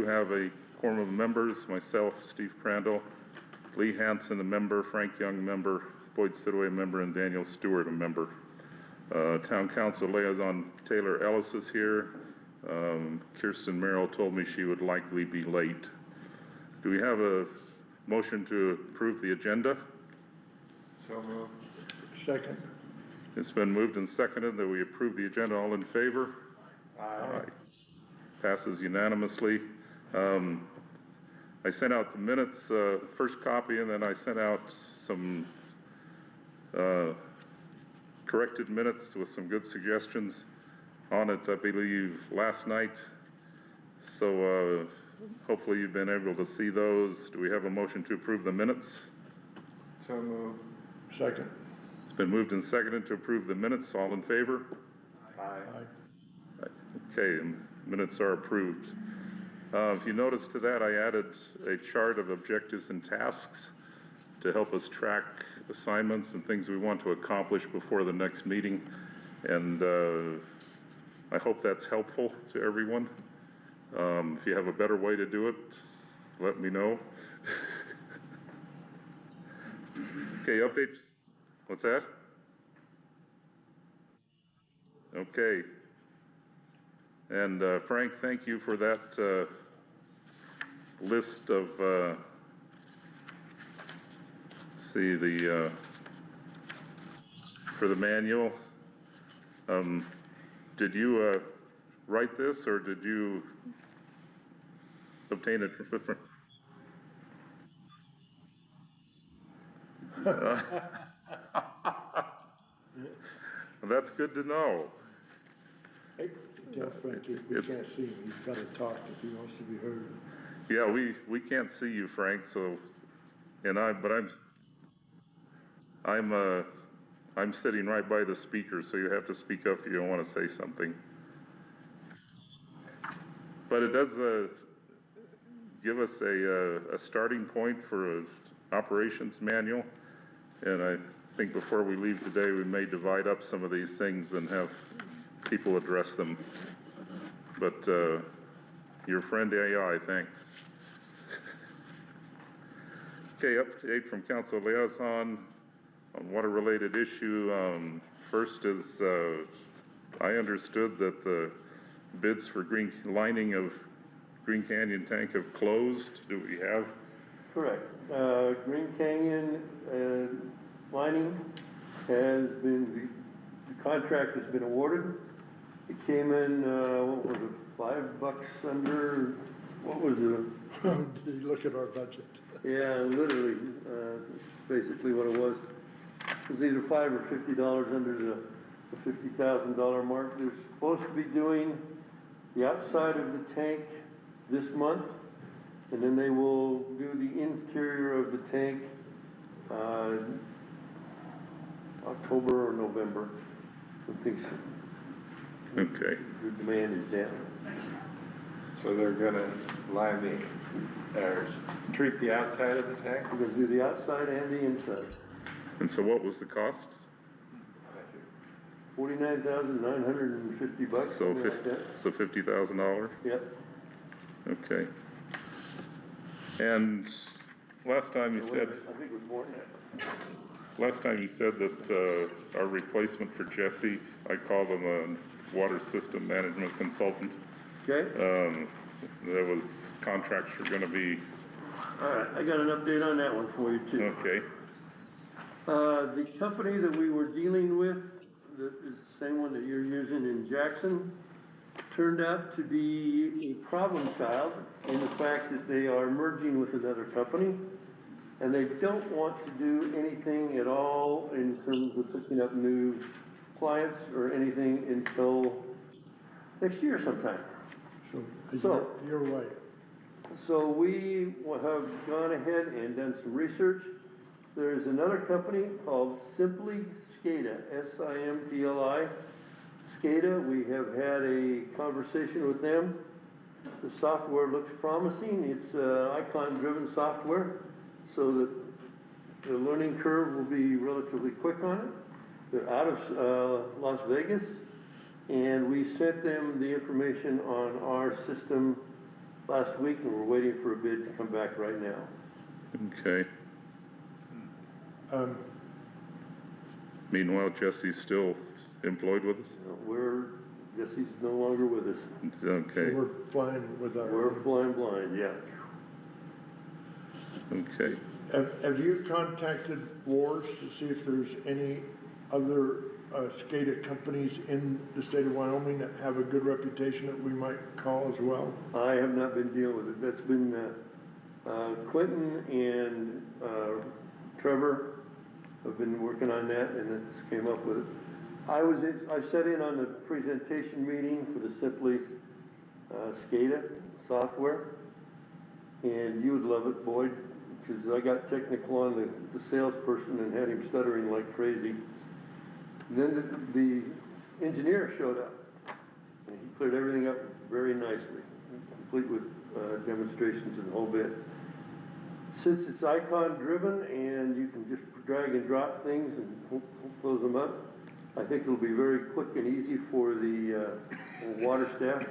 have a quorum of members, myself, Steve Crandall, Lee Hansen, a member, Frank Young, a member, Boyd Sidway, a member, and Daniel Stewart, a member. Town Council Liaison Taylor Ellis is here. Kirsten Merrill told me she would likely be late. Do we have a motion to approve the agenda? So moved. Second. It's been moved and seconded that we approve the agenda. All in favor? Aye. Passes unanimously. I sent out the minutes, first copy, and then I sent out some corrected minutes with some good suggestions on it, I believe, last night. So hopefully you've been able to see those. Do we have a motion to approve the minutes? So moved. Second. It's been moved and seconded to approve the minutes. All in favor? Aye. Okay, minutes are approved. If you notice to that, I added a chart of objectives and tasks to help us track assignments and things we want to accomplish before the next meeting. And I hope that's helpful to everyone. If you have a better way to do it, let me know. Okay, update. What's that? Okay. And Frank, thank you for that list of, let's see, the, for the manual. Did you write this, or did you obtain it from different? That's good to know. Hey, tell Frank we can't see him. He's got to talk if he wants to be heard. Yeah, we can't see you, Frank. So, but I'm sitting right by the speaker, so you have to speak up if you don't want to say something. But it does give us a starting point for an operations manual, and I think before we leave today, we may divide up some of these things and have people address them. But your friend AI, thanks. Okay, update from Council Liaison on water-related issue. First is, I understood that the bids for lining of Green Canyon tank have closed. Do we have? Correct. Green Canyon lining has been, the contract has been awarded. It came in, what was it, $5 under, what was it? Did you look at our budget? Yeah, literally, basically what it was. It was either $5 or $50 under the $50,000 mark. They're supposed to be doing the outside of the tank this month, and then they will do the interior of the tank October or November. I think so. Okay. The demand is down. So they're gonna line or treat the outside of the tank? We're gonna do the outside and the inside. And so what was the cost? $49,950. So, like that. so $50,000? Yep. Okay. And last time you said, I think it was more than that. last time you said that our replacement for Jesse, I called him a water system management consultant. Okay. There was contracts were going to be. All right, I got an update on that one for you too. Okay. The company that we were dealing with, that is the same one that you're using in Jackson, turned out to be a problem child in the fact that they are merging with another company, and they don't want to do anything at all in terms of picking up new clients or anything until next year sometime. So you're right. So we have gone ahead and done some research. There's another company called Simply SCADA, S-I-M-P-L-I. SCADA, we have had a conversation with them. The software looks promising. It's icon-driven software, so that the learning curve will be relatively quick on it. They're out of Las Vegas, and we sent them the information on our system last week, and we're waiting for a bid to come back right now. Okay. Meanwhile, Jesse's still employed with us? Jesse's no longer with us. So Okay, we're flying with our. We're flying blind, yeah. okay. Have you contacted Wars to see if there's any other SCADA companies in the state of Wyoming that have a good reputation that we might call as well? I have not been dealing with it. That's been, Quentin and, Trevor have been working on that, and it's came up with it. I sat in on the presentation meeting for the Simply, SCADA software, and you would love it, Boyd, because I got technical on the salesperson and had him stuttering like crazy. Then the engineer showed up, and he cleared everything up very nicely, complete with demonstrations and the whole bit. Since it's icon driven and you can just drag and drop things and close them up, I think it'll be very quick and easy for the water staff to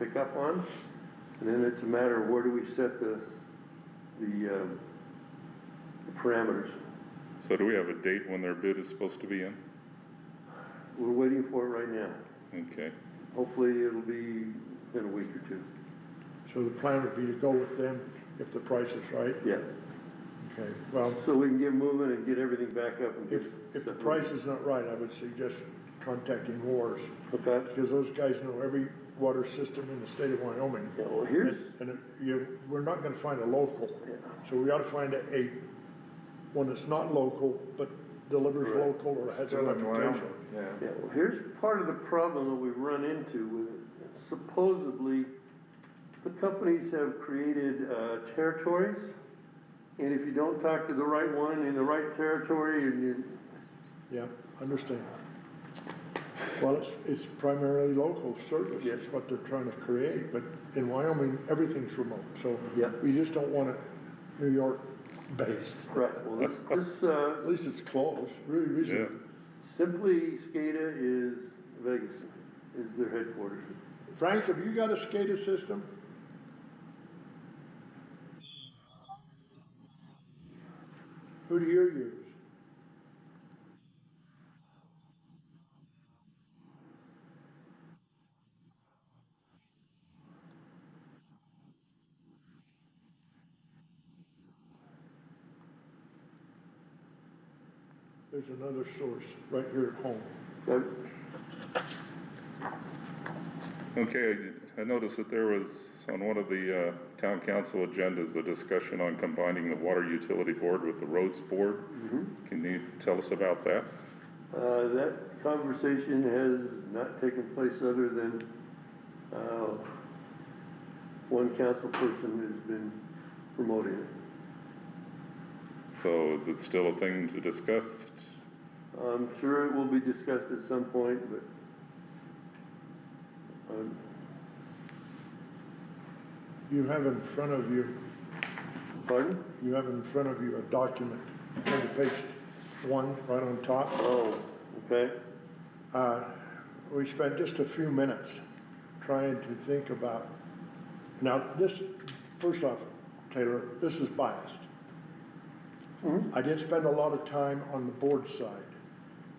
pick up on. And then it's a matter of where do we set the parameters. So do we have a date when their bid is supposed to be in? We're waiting for it right now. Okay, Hopefully it'll be in a week or two. So the plan would be to go with them if the price is right? Yeah, Okay, well, so we can get moving and get everything back up. And if the price is not right, I would suggest contacting Wars, Okay. because those guys know every water system in the state of Wyoming. Yeah, well, here's, We're not gonna find a local, yeah. so we ought to find one that's not local, but delivers Right. local or has a Still in Wyoming, reputation. yeah. Yeah, well, here's part of the problem that we've run into with it. Supposedly, the companies have created territories, and if you don't talk to the right one in the right territory, and you, Yeah, understand. Well, it's primarily local service, Yeah. is what they're trying to create, but in Wyoming, everything's remote, so Yeah. we just don't want it New York based. right, well, this At least it's close, really yeah. reasonable. Simply SCADA is Vegas, is their headquarters. Frank, have you got a SCADA system? Who do you use? There's another source right here at home. Okay, I noticed that there was, on one of the town council agendas, a discussion on combining the water utility board with the roads board. Can you tell us about that? That conversation has not taken place other than, one council person has been promoting it. So is it still a thing to discuss? I'm sure it will be discussed at some point, but, You have in front of you, pardon? you have in front of you a document, on page 1, right on top. Oh, okay. We spent just a few minutes trying to think about, now this, first off, Taylor, this is biased. I didn't spend a lot of time on the board side,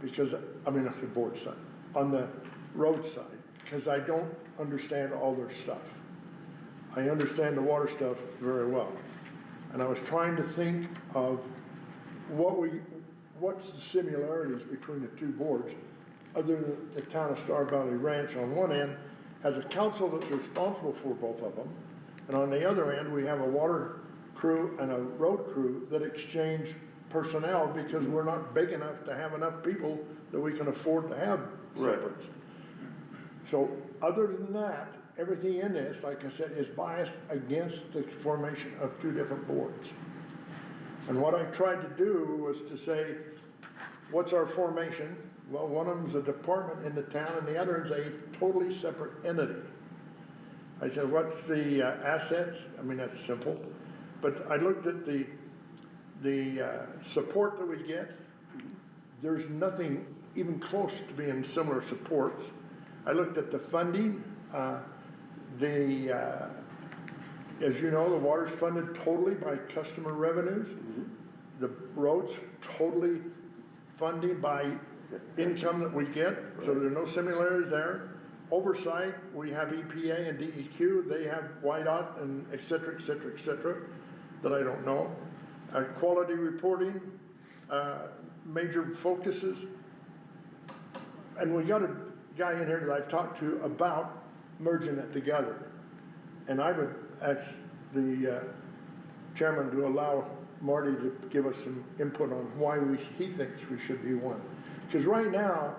because, I mean, not the board side, on the road side, because I don't understand all their stuff. I understand the water stuff very well. And I was trying to think of what's the similarities between the two boards, other than the town of Star Valley Ranch on one end has a council that's responsible for both of them, and on the other end, we have a water crew and a road crew that exchange personnel because we're not big enough to have enough people that we can afford to have separates. So other than that, everything in this, like I said, is biased against the formation of two different boards. And what I tried to do was to say, what's our formation? Well, one of them's a department in the town and the other is a totally separate entity. I said, what's the assets? I mean, that's simple. But I looked at the support that we get. There's nothing even close to being similar supports. I looked at the funding, the as you know, the water's funded totally by customer revenues. The roads totally funded by income that we get, so there are no similarities there. Oversight, we have EPA and DEQ, they have YDOT and et cetera, that I don't know. Quality reporting, major focuses. And we got a guy in here that I've talked to about merging it together. And I would ask the chairman to allow Marty to give us some input on why he thinks we should be one. Because right now,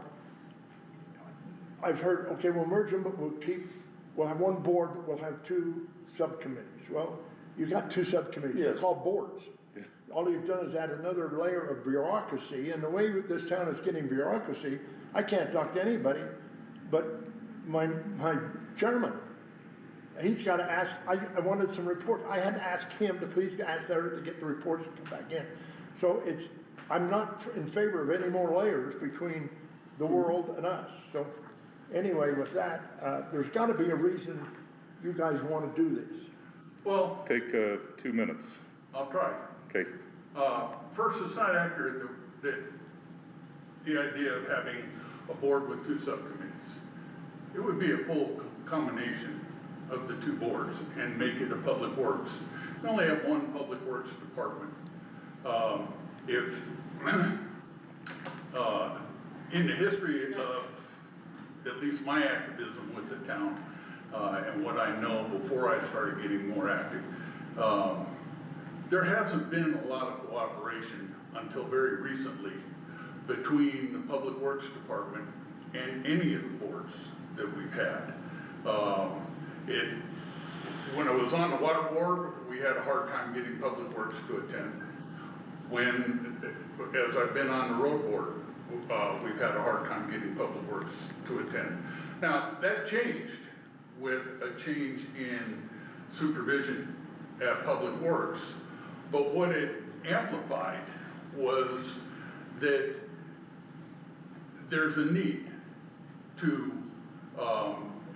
I've heard, okay, we'll merge them, but we'll have one board, but we'll have two subcommittees. Well, you've got two subcommittees, they're Yes. called boards. All you've done is add another layer of bureaucracy, and the way that this town is getting bureaucracy, I can't talk to anybody, but my chairman, he's gotta ask, I wanted some reports, I had to ask him to please ask her to get the reports and come back in. So I'm not in favor of any more layers between the world and us, so anyway, with that, there's gotta be a reason you guys wanna do this. Well, Take 2 minutes. I'll try. Okay. First, it's not accurate that the idea of having a board with two subcommittees. It would be a full combination of the two boards and make it a public works. We only have one public works department. If, in the history of at least my activism with the town, and what I know before I started getting more active, there hasn't been a lot of cooperation until very recently between the Public Works Department and any of the boards that we've had. When I was on the Water Board, we had a hard time getting Public Works to attend. As I've been on the Road Board, we've had a hard time getting Public Works to attend. Now, that changed with a change in supervision at Public Works, but what it amplified was that there's a need to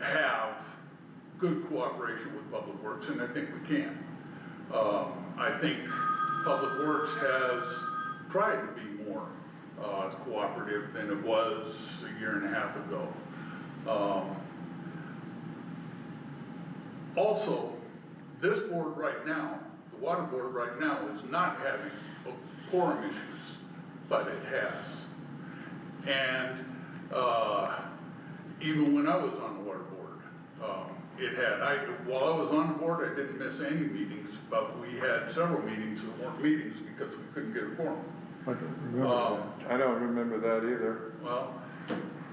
have good cooperation with Public Works, and I think we can. I think Public Works has tried to be more cooperative than it was a year and a half ago. Also, this board right now, the Water Board right now, is not having quorum issues, but it has. And even when I was on the Water Board, it had. While I was on the board, I didn't miss any meetings, but we had several meetings that weren't meetings because we couldn't get a quorum. I don't remember that. I don't remember that either. Well,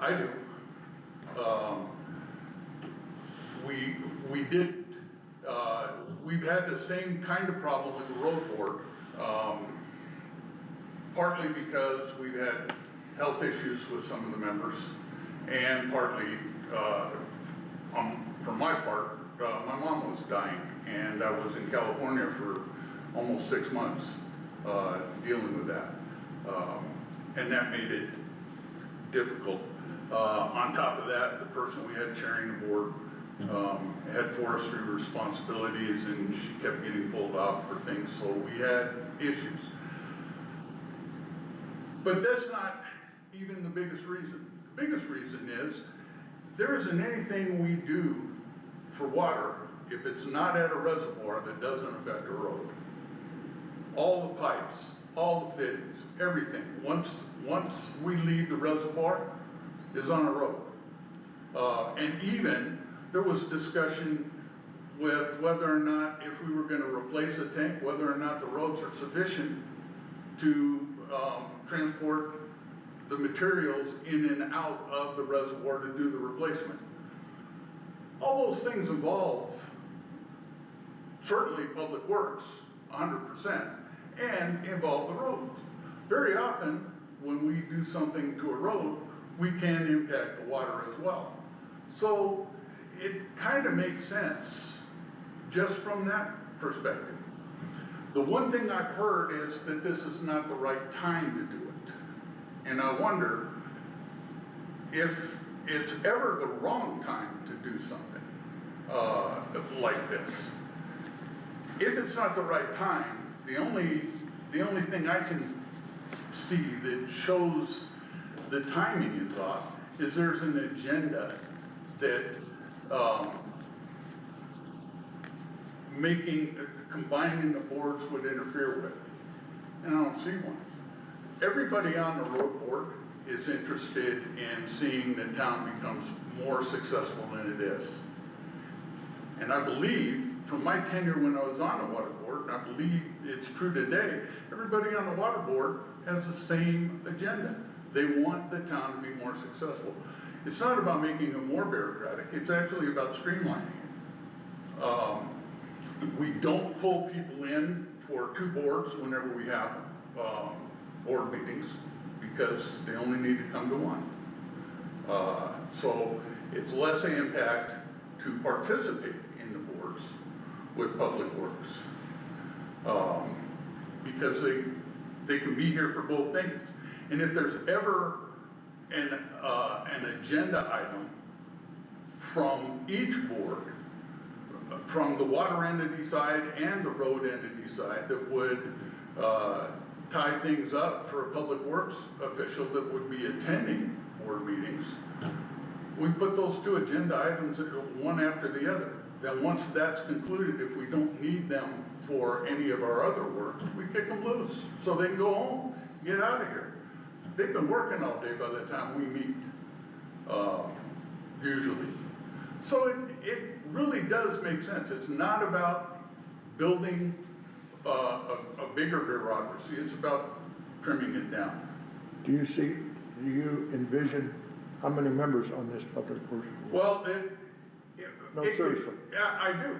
I do. We did, we've had the same kind of problem with the Road Board, partly because we've had health issues with some of the members, and partly, for my part, my mom was dying, and I was in California for almost 6 months, dealing with that. And that made it difficult. On top of that, the person we had chairing the board had forestry responsibilities, and she kept getting pulled off for things, so we had issues. But that's not even the biggest reason. The biggest reason is there isn't anything we do for water if it's not at a reservoir that doesn't affect a road. All the pipes, all the fittings, everything, once we leave the reservoir, is on a road. And even, there was discussion with whether or not, if we were gonna replace a tank, whether or not the roads are sufficient to transport the materials in and out of the reservoir to do the replacement. All those things involve, certainly Public Works, 100%, and involve the roads. Very often, when we do something to a road, we can impact the water as well. So it kind of makes sense just from that perspective. The one thing I've heard is that this is not the right time to do it. And I wonder if it's ever the wrong time to do something like this. if it's not the right time, the only thing I can see that shows the timing is off is there's an agenda that, combining the boards would interfere with, and I don't see one. Everybody on the road board is interested in seeing the town becomes more successful than it is. And I believe, from my tenure when I was on the water board, and I believe it's true today, everybody on the water board has the same agenda. They want the town to be more successful. It's not about making it more bureaucratic, it's actually about streamlining it. We don't pull people in for two boards whenever we have, board meetings, because they only need to come to one. So it's less impact to participate in the boards with Public Works. Because they can be here for both things. And if there's ever an agenda item from each board, from the water entity side and the road entity side, that would tie things up for a Public Works official that would be attending board meetings, we put those two agenda items one after the other. Then once that's concluded, if we don't need them for any of our other work, we kick them loose, so they can go home, get out of here. They've been working all day by the time we meet, usually. So it really does make sense. It's not about building a bigger bureaucracy, it's about trimming it down. Do you envision how many members on this Public Works board? Well, No, it could- seriously. Yeah, I do.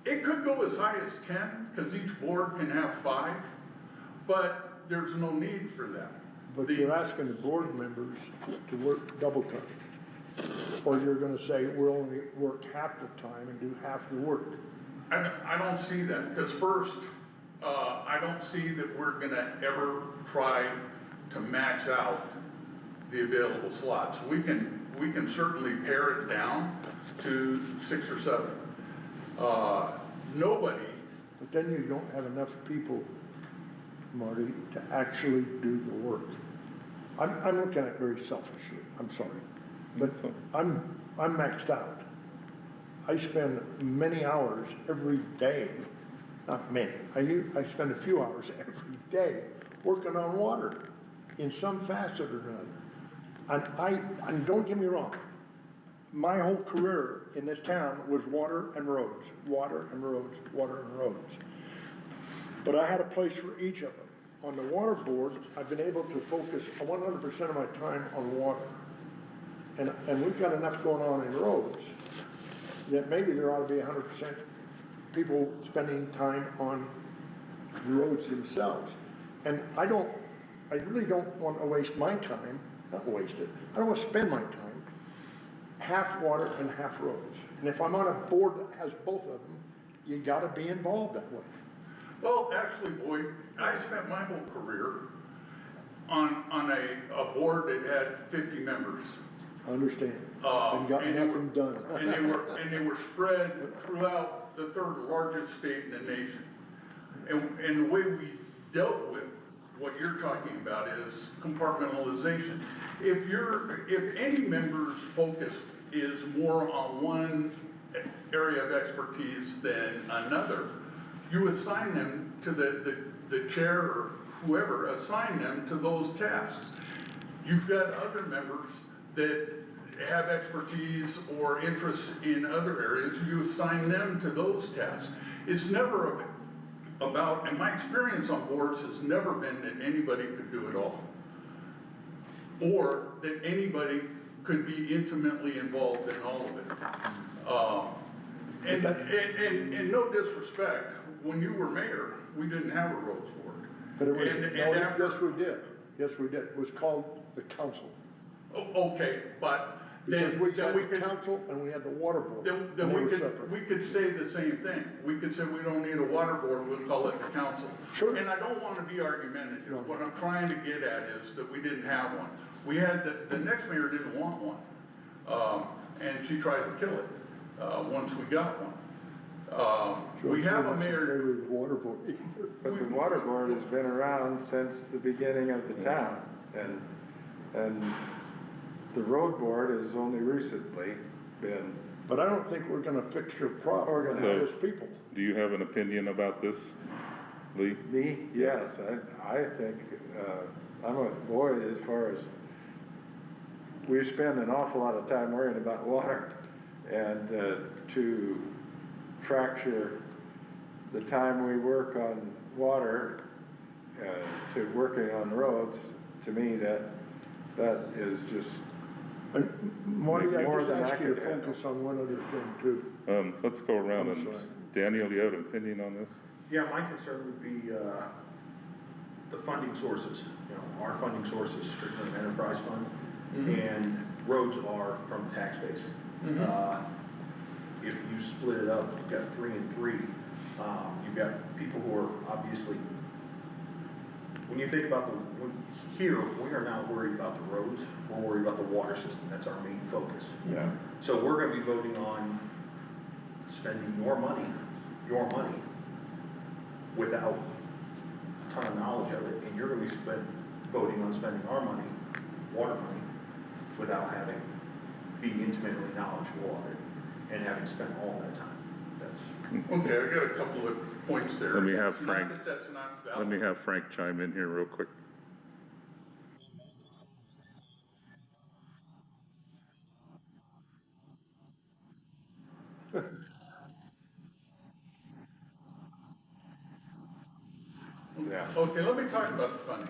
It could go as high as 10, because each board can have 5, but there's no need for that. But you're asking the board members to work double time. Or you're gonna say, we'll only work half the time and do half the work. I don't see that, because first, I don't see that we're gonna ever try to max out the available slots. We can certainly pare it down to 6 or 7. Nobody, But then you don't have enough people, Marty, to actually do the work. I'm looking at it very selfishly, I'm sorry. But I'm maxed out. I spend many hours every day, not many, I spend a few hours every day working on water in some facet or another. And don't get me wrong, my whole career in this town was water and roads, water and roads, water and roads. But I had a place for each of them. On the water board, I've been able to focus 100% of my time on water. And we've got enough going on in roads that maybe there ought to be 100% people spending time on the roads themselves. And I really don't want to waste my time, not waste it, I don't want to spend my time half water and half roads. And if I'm on a board that has both of them, you gotta be involved that way. well, actually, Boyd, I spent my whole career on a board that had 50 members. I understand, and got And they nothing done. And they were spread throughout the 3rd largest state in the nation. And the way we dealt with what you're talking about is compartmentalization. If any member's focus is more on one area of expertise than another, you assign them to the chair or whoever, assign them to those tasks. You've got other members that have expertise or interests in other areas, you assign them to those tasks. It's never about, and my experience on boards has never been that anybody could do it all, or that anybody could be intimately involved in all of it. And no disrespect, when you were mayor, we didn't have a roads board. But it was, after- yes, we did, it was called the council. Okay, but Because we then had we the could, council and we had the water board, then and they we were could, separate. we could say the same thing. We could say we don't need a water board, we'll call it the council. Sure. And I don't wanna be argumentative. No. What I'm trying to get at is that we didn't have one. We had, the next mayor didn't want one. And she tried to kill it, once we got one. We have a I'm not in mayor, favor of the water board either. But the water board has been around since the beginning of the town, and the road board has only recently been, But I don't think we're gonna fix your problem, we're gonna have So- as people. Do you have an opinion about this, Lee? me, yes, I think, I'm with Boyd as far as, we spend an awful lot of time worrying about water, and, to fracture the time we work on water, to working on roads, to me, that is just, And Marty, I More just than I ask you to could handle. focus on one other thing too. Let's go around I'm and, sorry. Daniel, you have an opinion on this? Yeah, my concern would be, the funding sources. You know, our funding source is strictly an enterprise fund, and roads are from the tax base. If you split it up, you've got 3 and 3, you've got people who are obviously, when you think about here, we are not worried about the roads, we're worried about the water system, that's our main focus. yeah. So we're gonna be voting on spending your money, without a ton of knowledge of it, and you're gonna be voting on spending our money, water money, without being intimately knowledgeable of it, and having spent all that time. That's, okay, I got a couple of points there. Let me have Not Frank- that that's not Let me valid. have Frank chime in here real quick. Yeah. Okay, let me talk about the funding.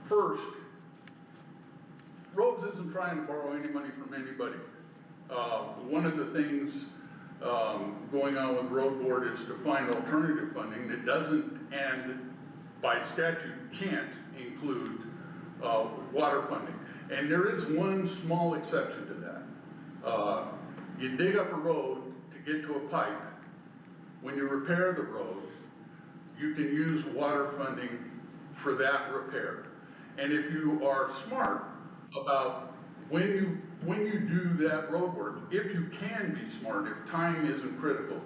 First, Roads isn't trying to borrow any money from anybody. One of the things, going on with Road Board is to find alternative funding that doesn't, and by statute, can't include, water funding. And there is one small exception to that. You dig up a road to get to a pipe. When you repair the road, you can use water funding for that repair. And if you are smart about when you do that road work, if you can be smart, if time isn't critical,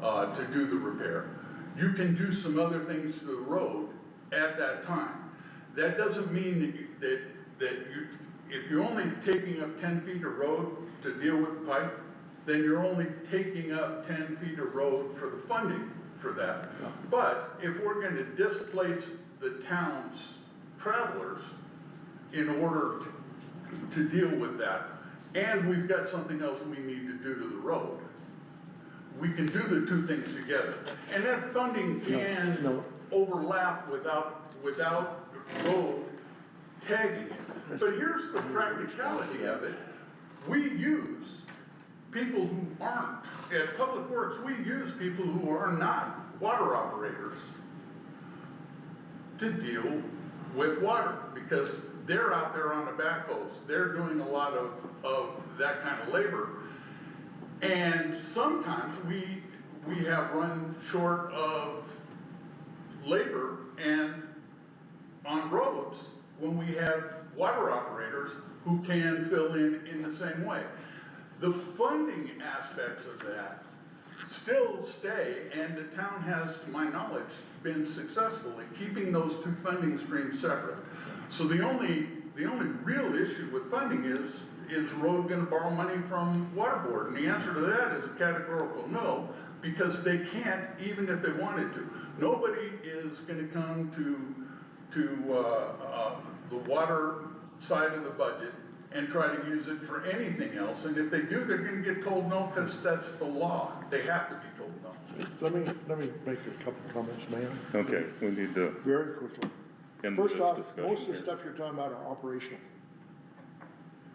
to do the repair, you can do some other things to the road at that time. That doesn't mean that you, if you're only taking up 10 feet of road to deal with the pipe, then you're only taking up 10 feet of road for the funding for that. But if we're gonna displace the town's travelers in order to deal with that, and we've got something else we need to do to the road, we can do the two things together. And that funding can No. overlap without road tagging it. But here's the practicality of it. We use people who aren't, at Public Works, we use people who are not water operators to deal with water, because they're out there on the backhoes, they're doing a lot of that kind of labor. And sometimes we have run short of labor and on roads when we have water operators who can fill in the same way. The funding aspects of that still stay, and the town has, to my knowledge, been successful in keeping those two funding streams separate. So the only real issue with funding is road gonna borrow money from water board? And the answer to that is a categorical no, because they can't, even if they wanted to. Nobody is gonna come to the water side of the budget and try to use it for anything else. And if they do, they're gonna get told no, because that's the law. They have to be told no. Let me make a couple comments, ma'am. Okay, we need to Very quickly. end First this off, discussion most of the here. stuff you're talking about are operational.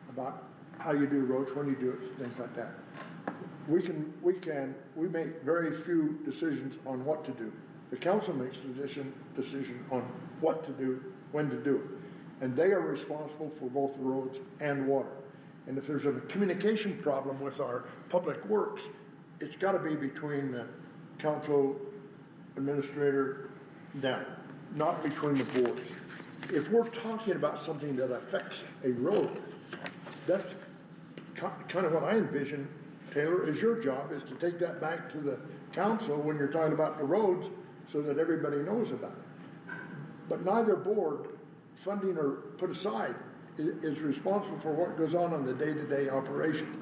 About how you do roads, when you do it, things like that. We make very few decisions on what to do. The council makes the decision on what to do, when to do it. And they are responsible for both roads and water. And if there's a communication problem with our public works, it's gotta be between the council administrator down, not between the boards. If we're talking about something that affects a road, that's kind of what I envision Taylor, is your job, is to take that back to the council when you're talking about the roads, so that everybody knows about it. But neither board, funding or put aside, is responsible for what goes on the day-to-day operation.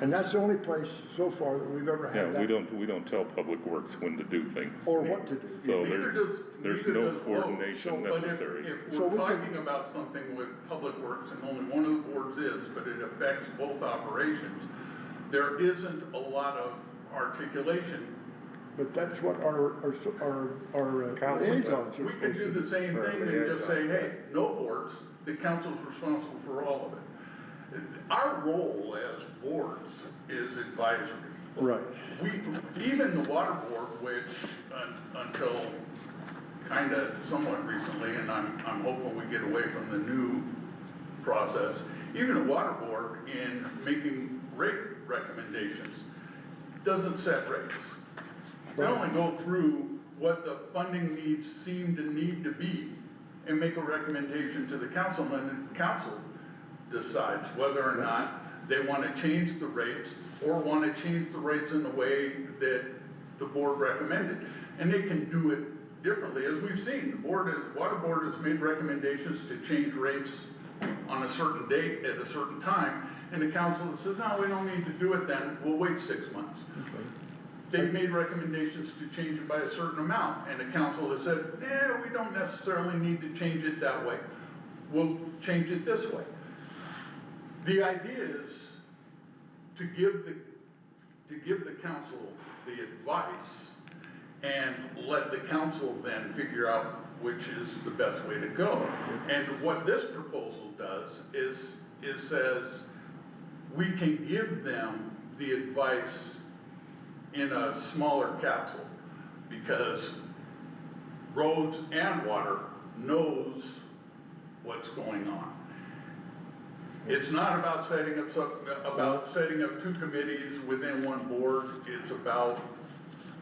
And that's the only place so far that we've ever Yeah, had that. we don't tell Public Works when to do things. Or what to do. So Neither there's neither no does coordination Lowe's. But necessary. If So we're we can- talking about something with Public Works and only one of the boards is, but it affects both operations, there isn't a lot of articulation. But that's what our Council liaisons are We supposed could to do the do. same Or thing and just say, liaison. hey, no boards, the council's responsible for all of it. Our role as boards is advisory. Right. Even the water board, which until kinda somewhat recently, and I'm hoping we get away from the new process, even the water board in making rate recommendations doesn't set rates. They only go through what the funding needs seem to need to be and make a recommendation to the councilman, and council decides whether or not they wanna change the rates or wanna change the rates in the way that the board recommended. And they can do it differently, as we've seen, the water board has made recommendations to change rates on a certain date at a certain time, and the council has said, no, we don't need to do it then, we'll wait 6 months. They've made recommendations to change it by a certain amount, and the council has said, we don't necessarily need to change it that way. We'll change it this way. The idea is to give the council the advice and let the council then figure out which is the best way to go. And what this proposal does is says, we can give them the advice in a smaller capsule, because roads and water knows what's going on. It's not about setting up two committees within one board, it's about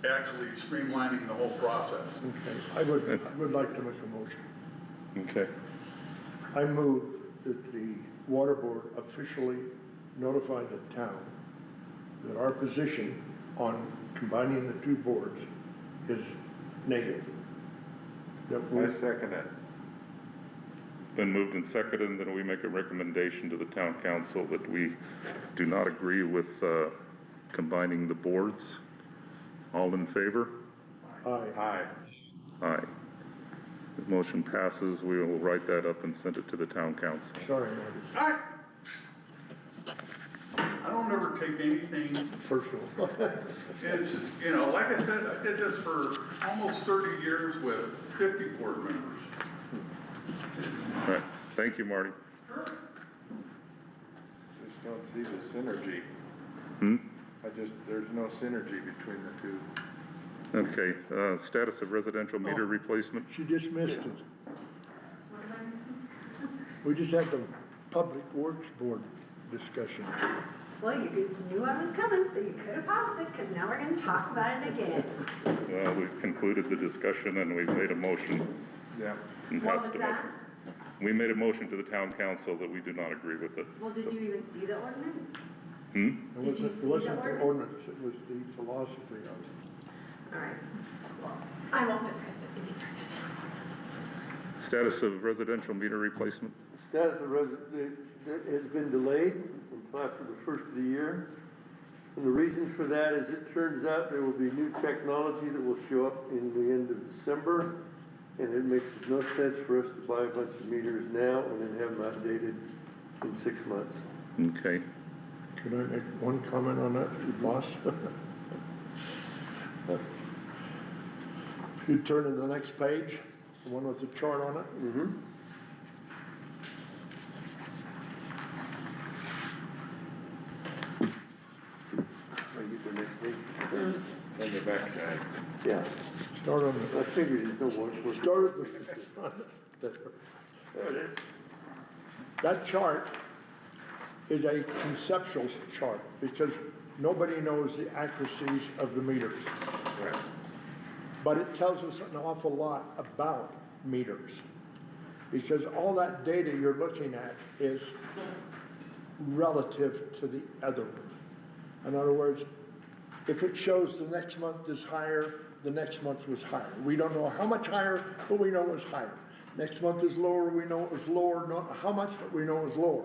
actually streamlining the whole process. Okay, I would like to make a motion. Okay, I move that the water board officially notify the town that our position on combining the two boards is negative. That we, I second it. been moved and seconded, then we make a recommendation to the town council that we do not agree with combining the boards. All in favor? aye. Aye. Aye. The motion passes, we will write that up and send it to the town council. Sorry, Marty, I don't ever take anything, personal. it's, like I said, I did this for almost 30 years with 50 board members. All right, thank you, Marty. Just don't see the synergy. Hmm? There's no synergy between the two. Okay, status of residential meter replacement. She dismissed it. We just had the Public Works Board discussion. Well, you knew I was coming, so you could have paused it, because now we're gonna talk about it again. Well, we've concluded the discussion and we've made a motion Yeah. and What passed was a that? motion. We made a motion to the town council that we do not agree with it. Well, did so- you even see the ordinance? Hmm? It Did you see it the wasn't the ordinance? ordinance, it was the philosophy of it. All right. Well, I won't discuss it any further. Status of residential meter replacement. Status of that has been delayed until after the first of the year. And the reason for that is it turns out there will be new technology that will show up in the end of December. And it makes no sense for us to buy a bunch of meters now and then have them outdated in 6 months. Okay. Could I make one comment on that, boss? You turn to the next page, the one with the chart on it. Mm-hmm. I get the next page. It's on the backside. Yeah, Start on I figured you don't want the, to. start at the front. There. There it is. That chart is a conceptual chart because nobody knows the accuracies of the meters. Right. But it tells us an awful lot about meters. Because all that data you're looking at is relative to the other one. In other words, if it shows the next month is higher, the next month was higher. We don't know how much higher, but we know it was higher. Next month is lower, we know it was lower, not how much, but we know it was lower.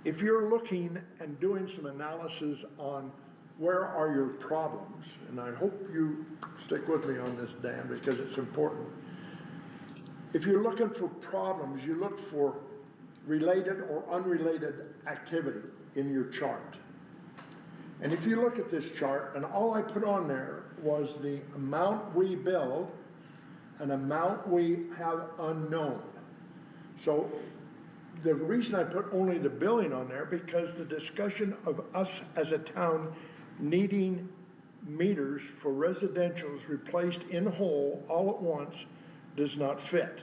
If you're looking and doing some analysis on where are your problems, and I hope you stick with me on this, Dan, because it's important. If you're looking for problems, you look for related or unrelated activity in your chart. And if you look at this chart, and all I put on there was the amount we build and amount we have unknown. So the reason I put only the billing on there, because the discussion of us as a town needing meters for residentials replaced in whole all at once does not fit.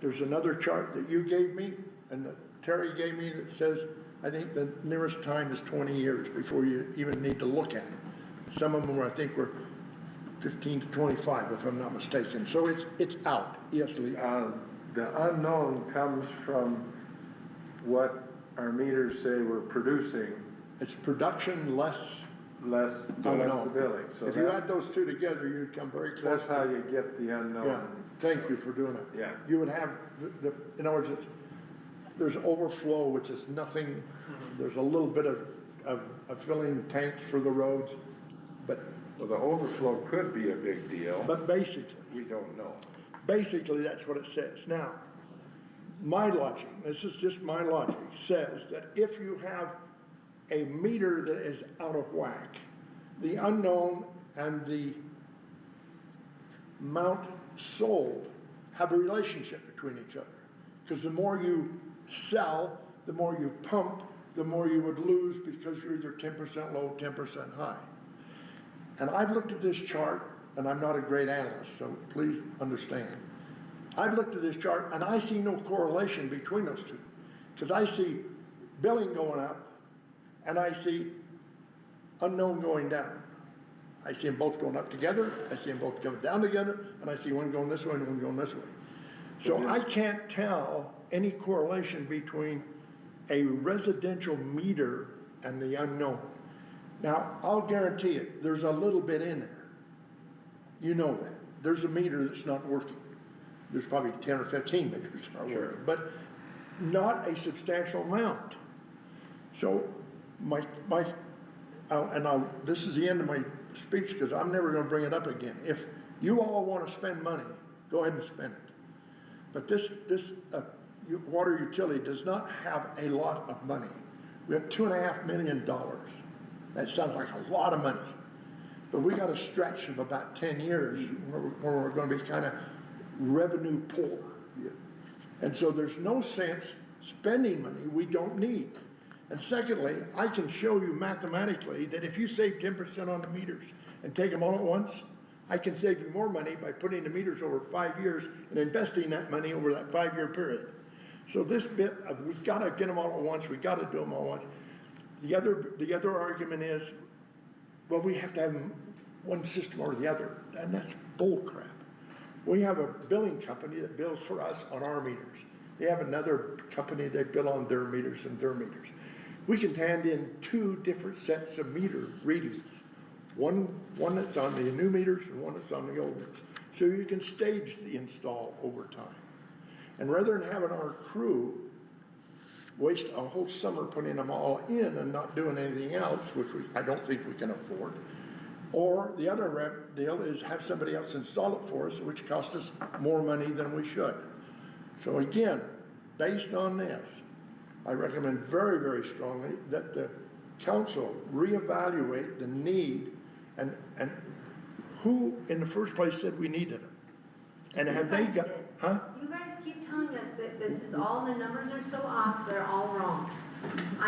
There's another chart that you gave me and that Terry gave me that says, I think the nearest time is 20 years before you even need to look at it. Some of them I think were 15 to 25 if I'm not mistaken. So it's out. Yes, Lee. The unknown comes from what our meters say we're producing, It's production less less the unknown. billing. So If you that's- add those two together, you'd come very close. That's how you get the Yeah, unknown. thank you for doing it. Yeah. You would have in other words, there's overflow, which is nothing. There's a little bit of filling tanks for the roads, but Well, the overflow could be a big deal. basically, We don't know. basically that's what it says. Now, my logic, this is just my logic, says that if you have a meter that is out of whack, the unknown and the amount sold have a relationship between each other. Because the more you sell, the more you pump, the more you would lose because you're either 10% low, 10% high. And I've looked at this chart, and I'm not a great analyst, so please understand. I've looked at this chart and I see no correlation between those two. Because I see billing going up and I see unknown going down. I see them both going up together, I see them both going down together, and I see one going this way and one going this way. So I can't tell any correlation between a residential meter and the unknown. Now, I'll guarantee it, there's a little bit in there. You know that. There's a meter that's not working. There's probably 10 or 15 meters that are working, but not a substantial amount. So this is the end of my speech because I'm never going to bring it up again. If you all want to spend money, go ahead and spend it. But this water utility does not have a lot of money. We have $2.5 million. That sounds like a lot of money. But we got a stretch of about 10 years where we're going to be kind of revenue poor. And so there's no sense spending money we don't need. And secondly, I can show you mathematically that if you save 10% on the meters and take them all at once, I can save you more money by putting the meters over 5 years and investing that money over that 5-year period. So this bit of, we gotta get them all at once, we gotta do them all at once. The other argument is, well, we have to have one system or the other, and that's bull crap. We have a billing company that bills for us on our meters. They have another company that bill on their meters and their meters. We can hand in 2 different sets of meter readings. One that's on the new meters and one that's on the old meters. So you can stage the install over time. And rather than having our crew waste a whole summer putting them all in and not doing anything else, which I don't think we can afford, or the other deal is have somebody else install it for us, which costs us more money than we should. So again, based on this, I recommend very, very strongly that the council reevaluate the need and who in the first place said we needed them. And have they got, huh? You guys keep telling us that this is all, the numbers are so off, they're all wrong.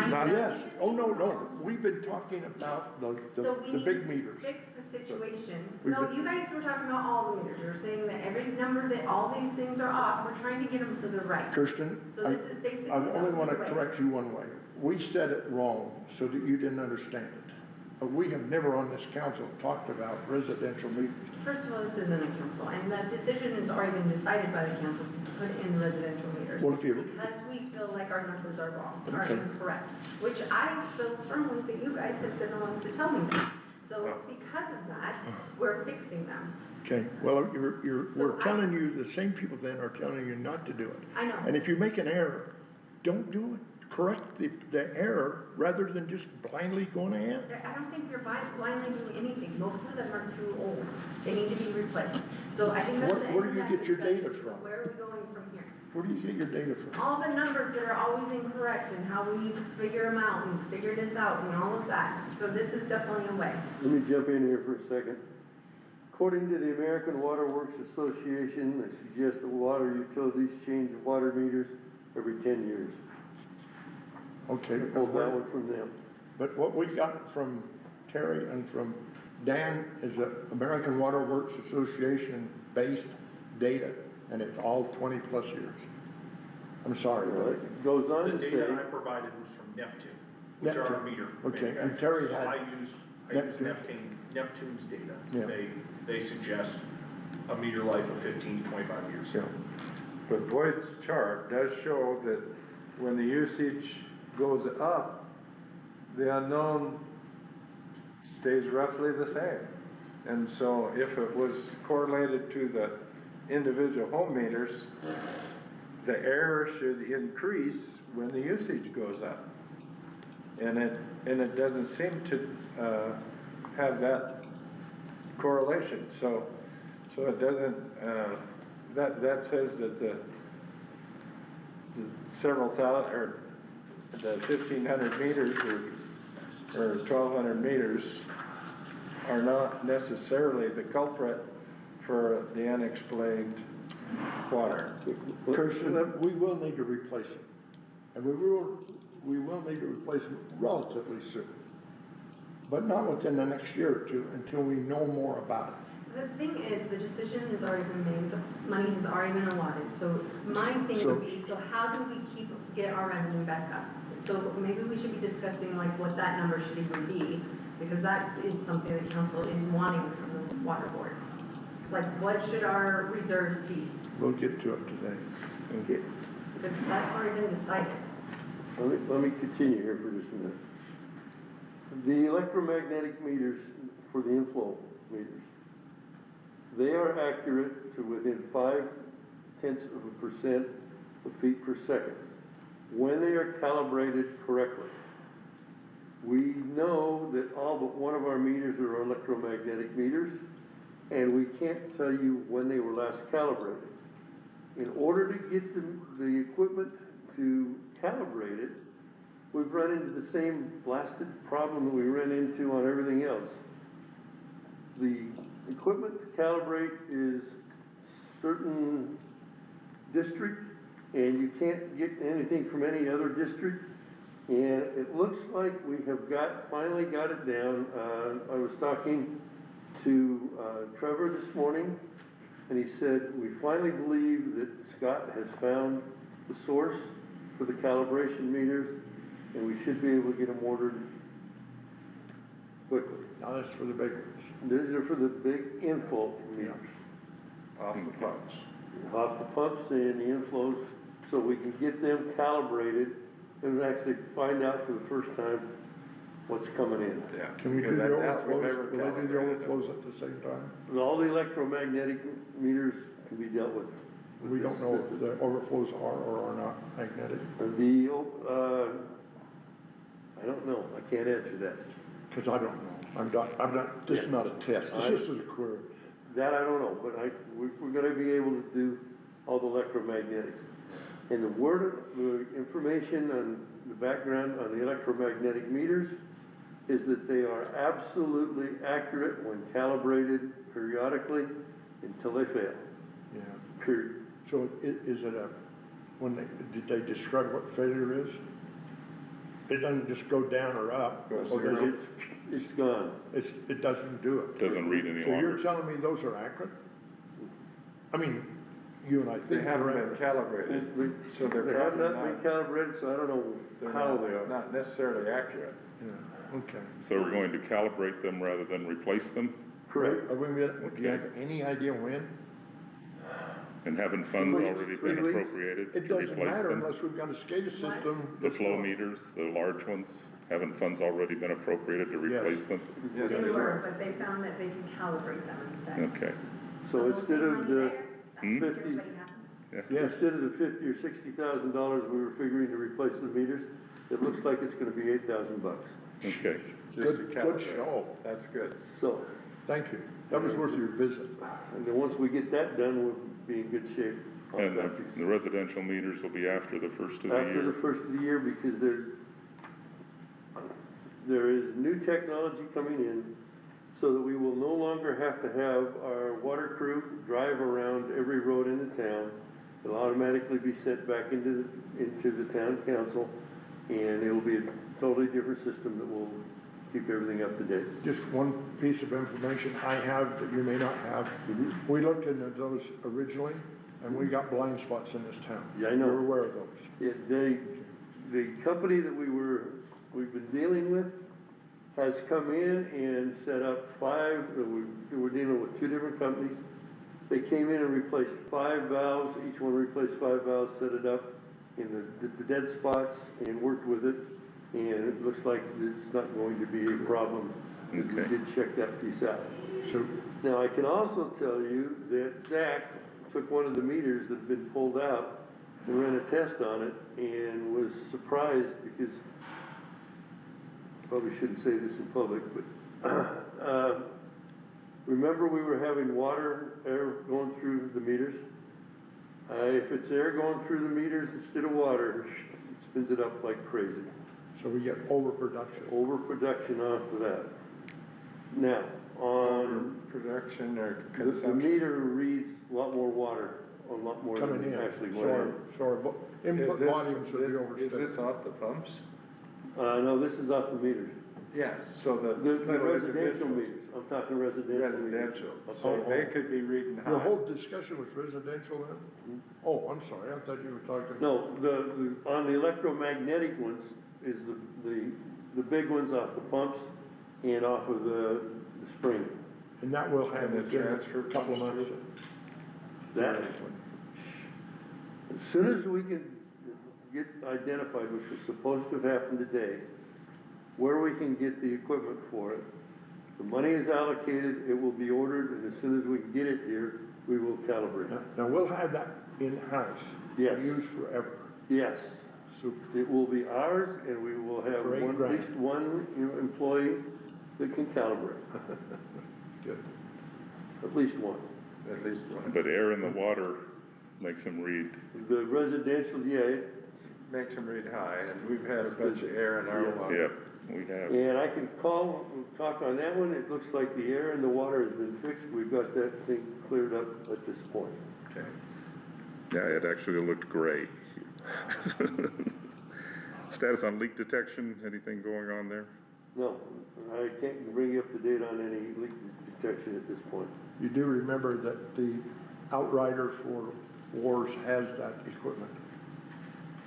Yes, oh, no, we've been talking about So we the need big to meters. fix the situation. We've No, been- you guys were talking about all the meters. You were saying that every number, that all these things are off. We're trying to get them so they're right. Kirsten, So this is basically I only the want to way. correct you one way. We said it wrong so that you didn't understand it, but we have never on this council talked about residential meters. First of all, this isn't a council, and that decision has already been decided by the council to put in residential meters. Well, if you- Because we feel like our numbers are wrong, are Okay. incorrect, which I feel firmly that you guys have been the ones to tell me that. So because of that, we're fixing them. Okay, well, we're So telling you, the same people then are telling you not to do it. I know. And if you make an error, don't do it. Correct the error rather than just blindly going ahead. I don't think you're blindly doing anything. Most of them are too old. They need to be replaced. So I think that's the end Where do of you that get your discussion. data So from? where are we going from here? Where do you get your data from? All the numbers that are always incorrect and how we need to figure them out and figure this out and all of that. So this is definitely a way. Let me jump in here for a second. According to the American Water Works Association, they suggest that water utilities change water meters every 10 years. Okay, Pulled that one from them. but what we got from Terry and from Dan is the American Water Works Association based data, and it's all 20+ years. I'm sorry, All right, but it goes on The to data I say, provided was from Neptune, which are our Neptune. meter. Okay, and manufacturers. Terry So had I use Neptune's data. Yeah. They suggest a meter life of 15 to 25 years. yeah. But Boyd's chart does show that when the usage goes up, the unknown stays roughly the same. And so if it was correlated to the individual home meters, the error should increase when the usage goes up. And it doesn't seem to have that correlation. So it doesn't, that says that the several thousand, or the 1,500 meters or 1,200 meters are not necessarily the culprit for the unexplained water. Kirsten, we will need to replace them. And we will need to replace them relatively soon. But not within the next year or two until we know more about it. The thing is, the decision has already been made, the money has already been allotted, so my thing So- would be, so how do we get our revenue back up? So maybe we should be discussing like what that number should even be, because that is something the council is wanting from the water board. Like, what should our reserves be? We'll get to it today. okay, Because that's already been decided. let me continue here for just a minute. The electromagnetic meters for the inflow meters, they are accurate to within 0.5% of feet per second when they are calibrated correctly. We know that all but one of our meters are electromagnetic meters, and we can't tell you when they were last calibrated. In order to get the equipment to calibrate it, we've run into the same blasted problem that we ran into on everything else. The equipment to calibrate is certain district, and you can't get anything from any other district. And it looks like we have finally got it down. I was talking to Trevor this morning, and he said, we finally believe that Scott has found the source for the calibration meters, and we should be able to get them ordered quickly. Now that's for the big ones. These are for the big inflow meters, Off the pumps. off the pumps and the inflows, so we can get them calibrated and actually find out for the first time what's coming in. Yeah. Can we do Because the that we've overflows? never Will they do the calibrated them. overflows at the same time? And all the electromagnetic meters can be dealt with. We don't know if the overflows are or are not magnetic, I don't know, I can't answer that. because I don't know. I'm not, this is not a test, this just is a query. That I don't know, but we're gonna be able to do all the electromagnetics. And the information on the background on the electromagnetic meters is that they are absolutely accurate when calibrated periodically until they fail, Yeah. period. So is it did they describe what failure is? It doesn't just go down or up, Goes or does it, It's gone. it doesn't do it? Doesn't read any So you're longer. telling me those are accurate? I mean, you and I They think haven't they're been calibrated, so they're They have probably not been not, calibrated, so I don't know how they are. not necessarily accurate. Yeah, okay. So we're going to calibrate them rather than replace them, Correct. Do you have any idea when? and haven't funds Which- already been which- appropriated It to doesn't replace matter them? unless we've got a SCADA system. The that's flow not. meters, the large ones, haven't funds already been appropriated to Yes. replace them? Yes, They they were, were. but they found that they can calibrate them instead. Okay, So we'll instead save of money the there. That's what 50 everybody happens. Yes, Instead of the $50,000 or $60,000 we were figuring to replace the meters, it looks like it's gonna be $8,000. okay. Just to good calibrate. show. That's good. So, Thank you. That was worth your visit. and then once we get that done, we'll be in good shape. on And that. the residential meters will be after the first of the After the year? first of the year, because there is new technology coming in, so that we will no longer have to have our water crew drive around every road in the town. It'll automatically be sent back into the town council, and it'll be a totally different system that will keep everything up to date. Just one piece of information I have that you may not have. We looked into those originally, and we got blind spots in this town. Yeah, I know. You're aware of those. Yeah, the company that we've been dealing with has come in and set up we're dealing with two different companies. They came in and replaced 5 valves, each one replaced 5 valves, set it up in the dead spots and worked with it. And it looks like it's not going to be a problem, because we Okay. did check that piece out. So, Now, I can also tell you that Zach took one of the meters that had been pulled out and ran a test on it and was surprised because, probably shouldn't say this in public, but, remember we were having air going through the meters? If it's air going through the meters instead of water, it spins it up like crazy. so we get overproduction. Overproduction off of that. Now, on Production or the consumption. meter reads a lot more water, a lot more Coming than in, actually went so our, in. so our input volumes would be Is overstated. this off the pumps? No, this is off the meters. Yes, so the. The little residential individuals. meters, I'm talking residential meters. Residential, Okay. so they could be reading high. Your whole discussion was residential then? Oh, I'm sorry, I thought you were talking. No, on the electromagnetic ones is the big ones off the pumps and off of the spring. And that will have And the within transfer a couple of comes months. through? That, theoretically. as soon as we can get identified, which was supposed to have happened today, where we can get the equipment for it, the money is allocated, it will be ordered, and as soon as we can get it here, we will calibrate it. Now, we'll have that in-house. Yes. To use forever. Yes, Super. it will be ours, and we will have For $8 at grand. least one employee that can calibrate, Good. at least one. At least one. But air in the water makes them read, The residential, Makes them read high, and we've had a bunch of air in our water. yep, we have. and I can talk on that one, it looks like the air and the water has been fixed, we've got that thing cleared up at this point. Okay. Yeah, it actually looked gray. Status on leak detection, anything going on there? No, I can't bring you up to date on any leak detection at this point. You do remember that the Outrider for Wars has that equipment,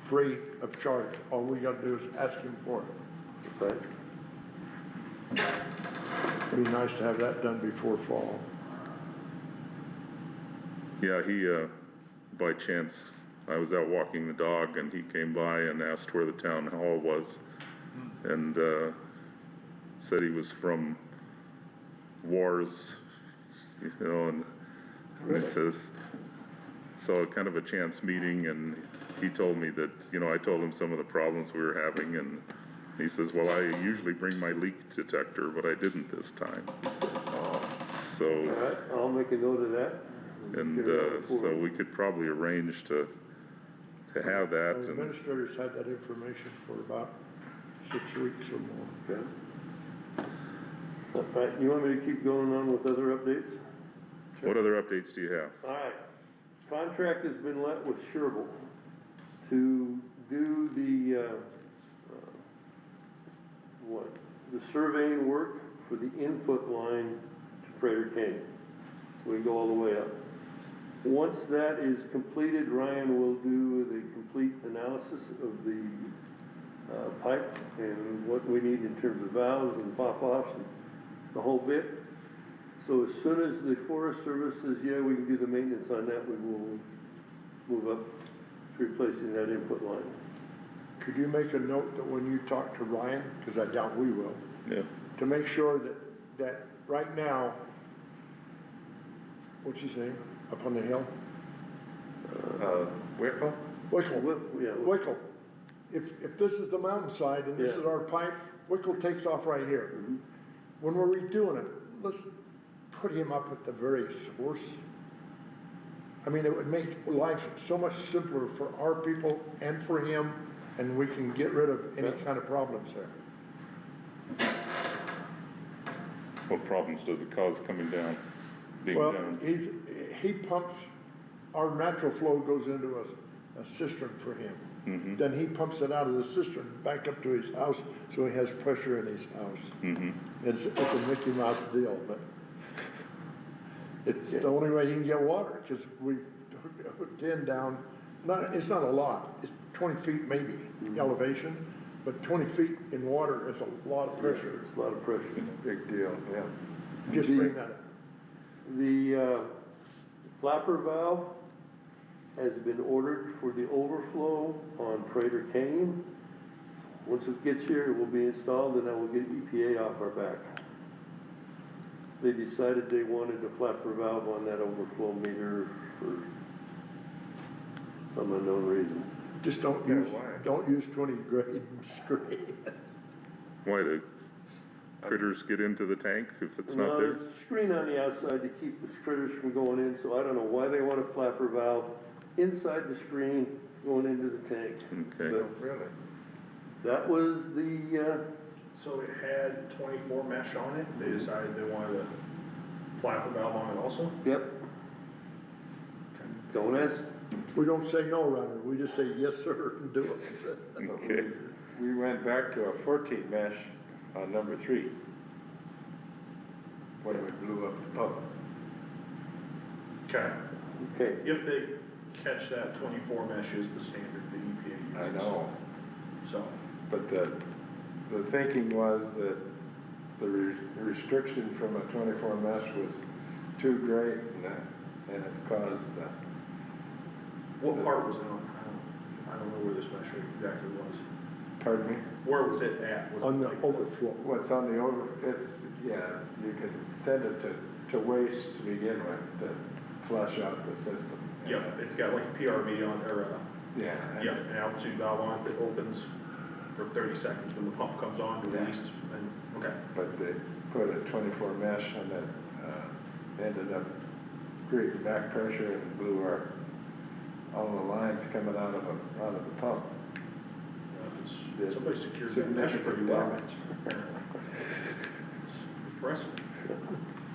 free of charge. All we gotta do is ask him for it. Okay? It'd be nice to have that done before fall. Yeah, he, by chance, I was out walking the dog and he came by and asked where the town hall was. And, said he was from Wars, you know, and he says, so kind of a chance meeting, and he told me that, you know, I told him some of the problems we were having, and he says, well, I usually bring my leak detector, but I didn't this time. All So, right, I'll make a note of that. and, Carry that so forward. we could probably arrange to have that, The and, administrators had that information for about 6 weeks or more. Okay. All right, you want me to keep going on with other updates? what other updates do you have? All right, contract has been let with Sherville to do the surveying work for the input line to Prater Canyon. So we go all the way up. Once that is completed, Ryan will do the complete analysis of the pipe and what we need in terms of valves and pop-offs and the whole bit. So as soon as the Forest Service says, yeah, we can do the maintenance on that, we will move up to replacing that input line. Could you make a note that when you talk to Ryan, because I doubt we will, Yeah. to make sure that right now, what's his name, up on the hill? Wickle? Wickle. Yeah, Wickle. If this is the mountainside and this Yeah. is our pipe, Wickle takes off right here. When we're redoing it, let's put him up at the very source. I mean, it would make life so much simpler for our people and for him, and we can get rid of any kind of problems there. What problems does it cause coming down, being Well, down? he pumps, our natural flow goes into a cistern for him. Then he pumps it out of the cistern back up to his house, so he has pressure in his house. It's a Mickey Mouse deal, but it's the only way he can get water, because we hooked in down, it's not a lot, it's 20 feet maybe elevation, but 20 feet in water is a lot of pressure. it's a lot of pressure. Big deal, yeah. Just bring that up. The flapper valve has been ordered for the overflow on Prater Canyon. Once it gets here, it will be installed, and that will get EPA off our back. They decided they wanted a flapper valve on that overflow meter for some unknown reason. Just don't Yeah, use, why? don't use 20 grade screen. Why, do critters get into the tank if it's not No, there? there's a screen on the outside to keep the critters from going in, so I don't know why they want a flapper valve inside the screen going into the tank. Okay. But Really? that was the, So it had 24 mesh on it, they decided they wanted a flapper valve on it also? yep. Don't ask. We don't say no around here, we just say yes, sir, and do it. Okay. We went back to a 14 mesh on number 3. When we blew up the pump. Okay. Okay, If they catch that 24 mesh is the standard the EPA I uses. know, So, but the thinking was that the restriction from a 24 mesh was too great and it caused the, what part was it on? I don't know where this mesh exactly was. pardon me? Where was it at? Was it On the like overflow. What's on the it's, yeah, you can send it to waste to begin with, to flush out the system. Yep, it's got like a PRV on, or Yeah. yeah, an altitude valve on it that opens for 30 seconds when the pump comes on to release, and, okay. But they put a 24 mesh and it ended up creating back pressure and blew all the lines coming out of the pump. Did Somebody secured that mesh pretty significant well. damage. It's impressive.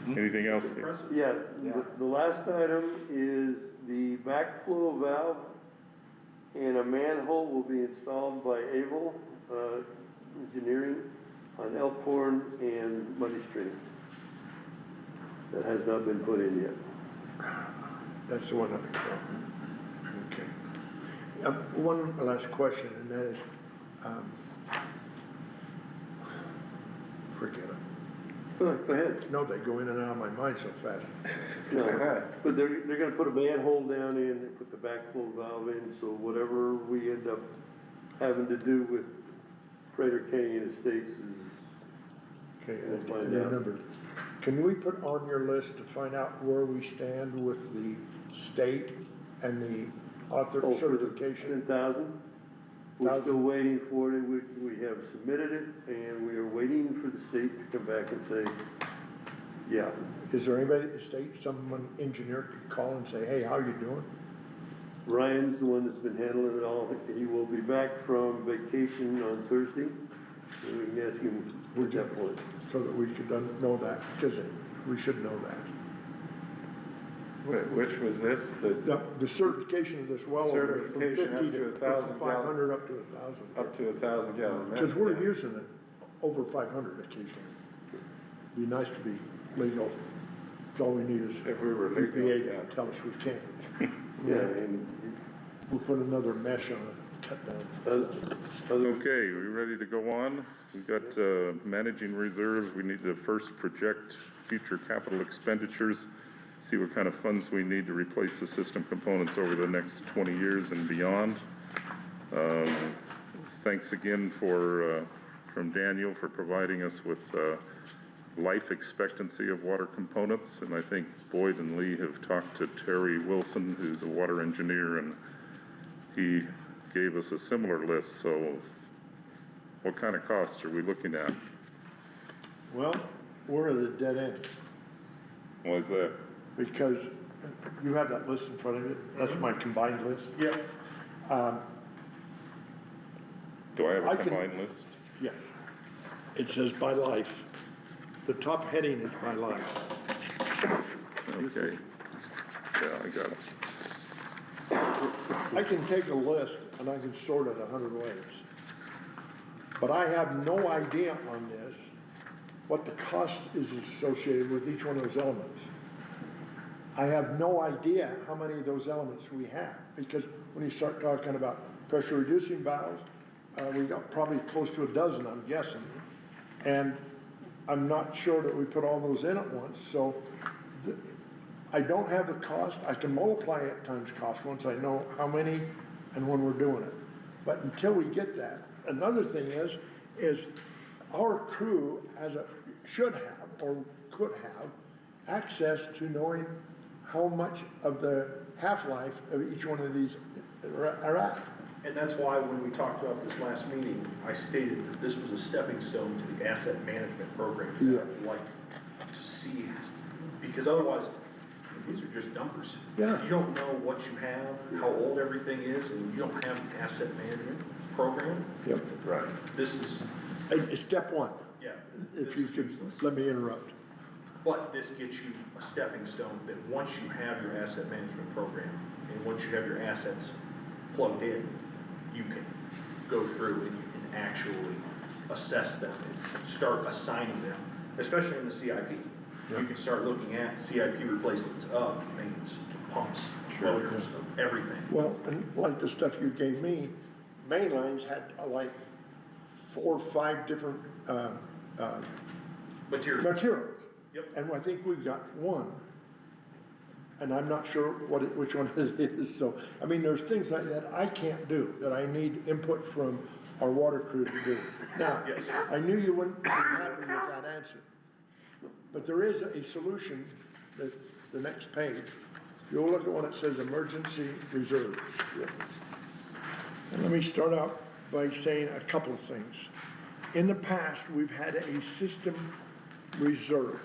Anything else? It's impressive. yeah, Yeah. the last item is the backflow valve and a manhole will be installed by Able Engineering on Elkhorn and Muddy Stream. That has not been put in yet. That's the one up there. Okay. One last question, and that is, forget it. Go ahead. No, they go in and out of my mind so fast. No, but they're gonna put a manhole down in and put the backflow valve in, so whatever we end up having to do with Prater Canyon Estates is, Okay, We'll and find out. remember, can we put on your list to find out where we stand with the state and the author oh, for the certification? 10,000? We're still waiting for it, we have submitted it, and we are waiting for the state to come back and say, yeah. Is there anybody at the state, someone engineer could call and say, hey, how you doing? Ryan's the one that's been handling it all, he will be back from vacation on Thursday, and we can ask him at that point. So that we could know that, because we should know that. Which was this, The certification of this well over from Certification up 50 to to 1,000 from 500 up to 1,000. up to 1,000 gallon? Because we're using it over 500 occasionally. Be nice to be legal. That's all we need is If we were legal, EPA yeah. to tell us we can't. Yeah, and, We'll put another mesh on it, cut down. Okay, we ready to go on? We've got managing reserves. We need to first project future capital expenditures, see what kind of funds we need to replace the system components over the next 20 years and beyond. Thanks again from Daniel for providing us with life expectancy of water components. And I think Boyd and Lee have talked to Terry Wilson, who's a water engineer, and he gave us a similar list. So what kind of costs are we looking at? Well, we're at a dead end, Why is that? because you have that list in front of you, that's my combined list. Yep. Do I have I a can- combined list? Yes. It says by life. The top heading is by life. Okay. Yeah, I got it. I can take a list and I can sort it 100 ways. But I have no idea on this what the cost is associated with each one of those elements. I have no idea how many of those elements we have, because when you start talking about pressure reducing valves, we got probably close to a dozen, I'm guessing. And I'm not sure that we put all those in at once, so I don't have the cost. I can multiply it times cost once I know how many and when we're doing it. But until we get that, another thing is our crew should have or could have access to knowing how much of the half-life of each one of these are at. And that's why when we talked about this last meeting, I stated that this was a stepping stone to the asset management program. that I would Yes. like to see, because otherwise, these are just numbers. Yeah. You don't know what you have, how old everything is, and you don't have an asset management program. Yep. Right. This is, It's step one, yeah, if this you is could useless. let me interrupt. But this gets you a stepping stone that once you have your asset management program, and once you have your assets plugged in, you can go through and you can actually assess them and start assigning them, especially in the CIP. You can start looking at CIP replacements of mains, pumps, motors, of everything. Well, and like the stuff you gave me, main lines had like 4 or 5 different Material. materials. Yep. And I think we've got one, and I'm not sure which one it is. So, I mean, there's things like that I can't do, that I need input from our water crew to do. Now, Yes. I knew you wouldn't be happy with that answer, but there is a solution, that the next page. If you'll look at one that says emergency reserve. And let me start out by saying a couple of things. In the past, we've had a system reserve.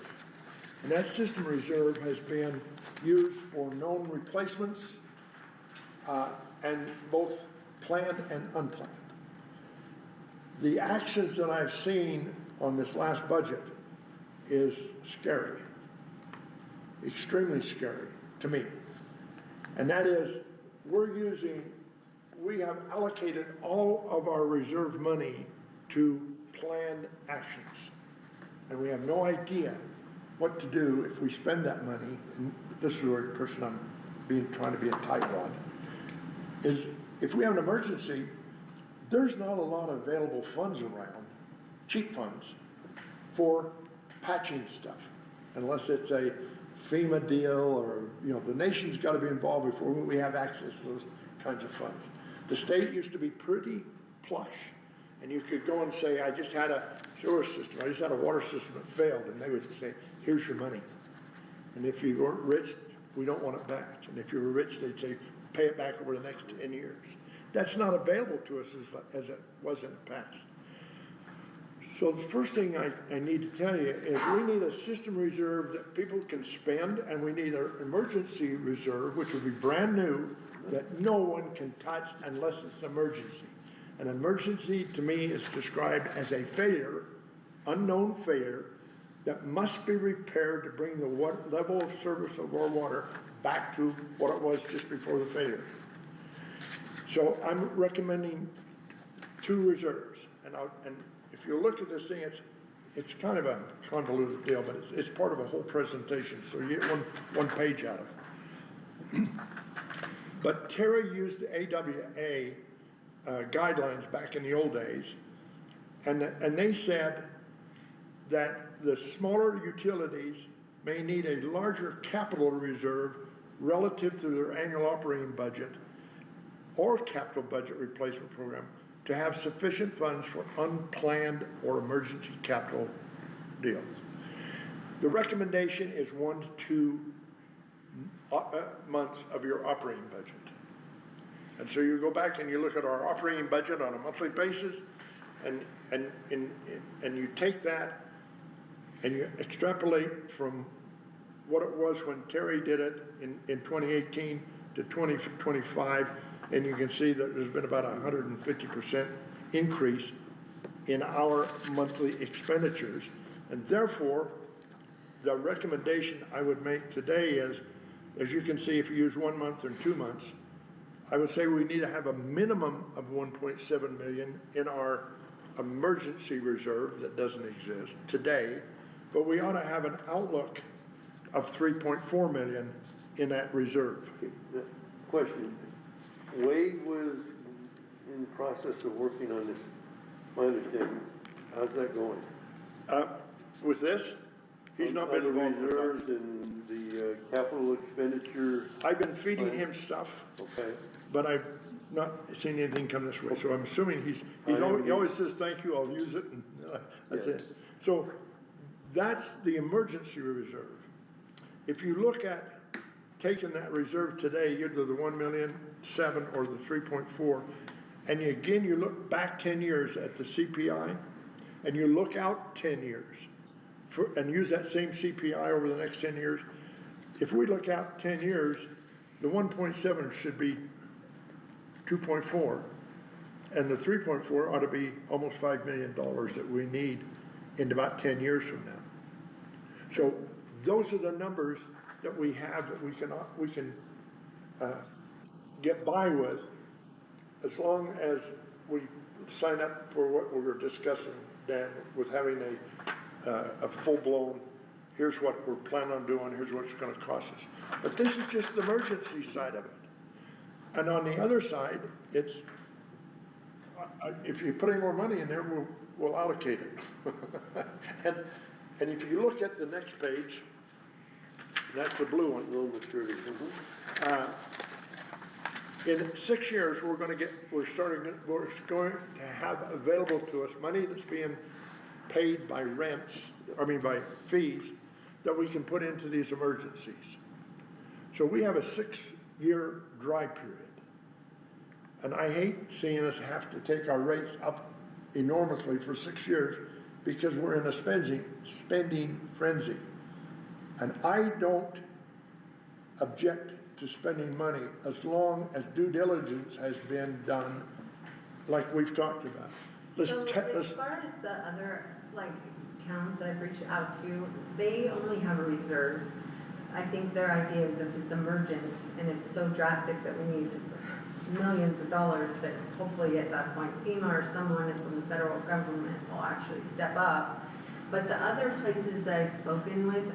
And that system reserve has been used for known replacements, and both planned and unplanned. The actions that I've seen on this last budget is scary, extremely scary to me. And that is, we have allocated all of our reserve money to planned actions. And we have no idea what to do if we spend that money. And this is where, of course, I'm trying to be a tightwad, is if we have an emergency, there's not a lot of available funds around, cheap funds, for patching stuff, unless it's a FEMA deal or, the nation's got to be involved before we have access to those kinds of funds. The state used to be pretty plush, and you could go and say, I just had a sewer system, I just had a water system that failed, and they would say, here's your money. And if you weren't rich, we don't want it back. And if you were rich, they'd say, pay it back over the next 10 years. That's not available to us as it was in the past. So the first thing I need to tell you is we need a system reserve that people can spend, and we need an emergency reserve, which will be brand new, that no one can touch unless it's an emergency. An emergency, to me, is described as a failure, unknown failure, that must be repaired to bring the level of service of our water back to what it was just before the failure. So I'm recommending 2 reserves, and if you look at this thing, it's kind of a convoluted deal, but it's part of a whole presentation, so you get one page out of it. But Terry used the AWA guidelines back in the old days, and they said that the smaller utilities may need a larger capital reserve relative to their annual operating budget or capital budget replacement program to have sufficient funds for unplanned or emergency capital deals. The recommendation is 1 to 2 months of your operating budget. And so you go back and you look at our operating budget on a monthly basis, and you take that and you extrapolate from what it was when Terry did it in 2018 to 2025, and you can see that there's been about 150% increase in our monthly expenditures. And therefore, the recommendation I would make today is, as you can see, if you use 1 month and 2 months, I would say we need to have a minimum of 1.7 million in our emergency reserve that doesn't exist today, but we ought to have an outlook of 3.4 million in that reserve. Question, Wade was in the process of working on this, my understanding. How's that going? With this, he's not been On the involved with that. reserves and the capital expenditure, I've been feeding him stuff, okay? but I've not seen anything come this way, so I'm assuming he always says, thank you, I'll use it, and that's Yeah. it. So that's the emergency reserve. If you look at taking that reserve today, either the 1,000,007 or the 3.4, and you look back 10 years at the CPI, and you look out 10 years, and use that same CPI over the next 10 years, if we look out 10 years, the 1.7 should be 2.4, and the 3.4 ought to be almost $5 million that we need in about 10 years from now. So those are the numbers that we have that we can get by with, as long as we sign up for what we were discussing, Dan, with having a full-blown, here's what we're planning on doing, here's what it's gonna cost us. But this is just the emergency side of it. And on the other side, it's, if you put any more money in there, we'll allocate it. And if you look at the next page, that's the blue one. Loan maturity. In 6 years, we're going to have available to us money that's being paid by by fees, that we can put into these emergencies. So we have a 6-year dry period. And I hate seeing us have to take our rates up enormously for 6 years, because we're in a spending frenzy. And I don't object to spending money as long as due diligence has been done, like we've talked about. So as far as the other, towns that I've reached out to, they only have a reserve. I think their idea is if it's emergent and it's so drastic that we need millions of dollars, that hopefully at that point FEMA or someone from the federal government will actually step up. But the other places that I've spoken with,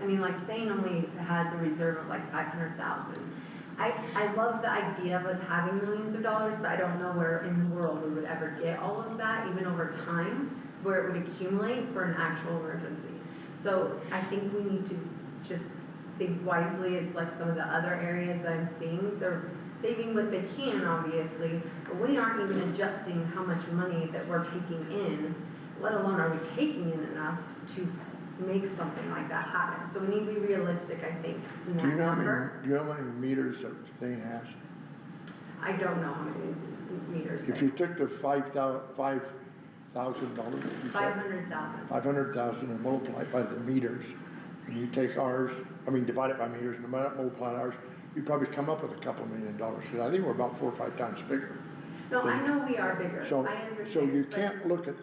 Thane only has a reserve of 500,000. I love the idea of us having millions of dollars, but I don't know where in the world we would ever get all of that, even over time, where it would accumulate for an actual emergency. So I think we need to just think wisely, as some of the other areas that I'm seeing, they're saving what they can, obviously, but we aren't even adjusting how much money that we're taking in, let alone are we taking in enough to make something like that happen. So we need to be realistic, I think, in that number. Do you know how many meters that thing has? I don't know how many meters. If you took the $5,000, you said 500,000. 500,000 and multiply it by the meters, and you take ours, divide it by meters and multiply ours, you probably come up with a couple $1 million, because I think we're about 4 or 5 times bigger. No, I know we are bigger. So, I understand. so you but- can't look at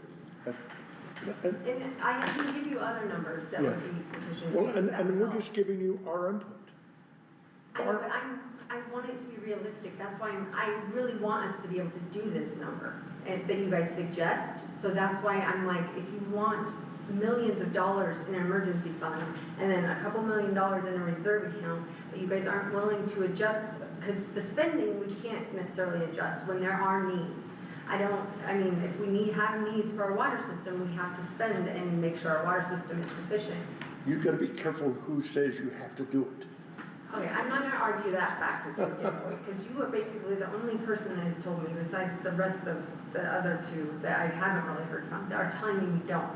And I can give you other numbers that Yeah. would be sufficient. well, to and that we're help. just giving you our input. I know, but I want it to be realistic, that's why I really want us to be able to do this number, and that you guys suggest, so that's why I'm if you want millions of dollars in an emergency fund, and then a couple $1 million in a reserve account, but you guys aren't willing to adjust, because the spending, we can't necessarily adjust when there are needs. I mean, if we have needs for our water system, we have to spend and make sure our water system is sufficient. You gotta be careful who says you have to do it. Okay, I'm not gonna argue that fact with you, because you are basically the only person that has told me, besides the rest of the other two that I haven't really heard from, that are telling me we don't.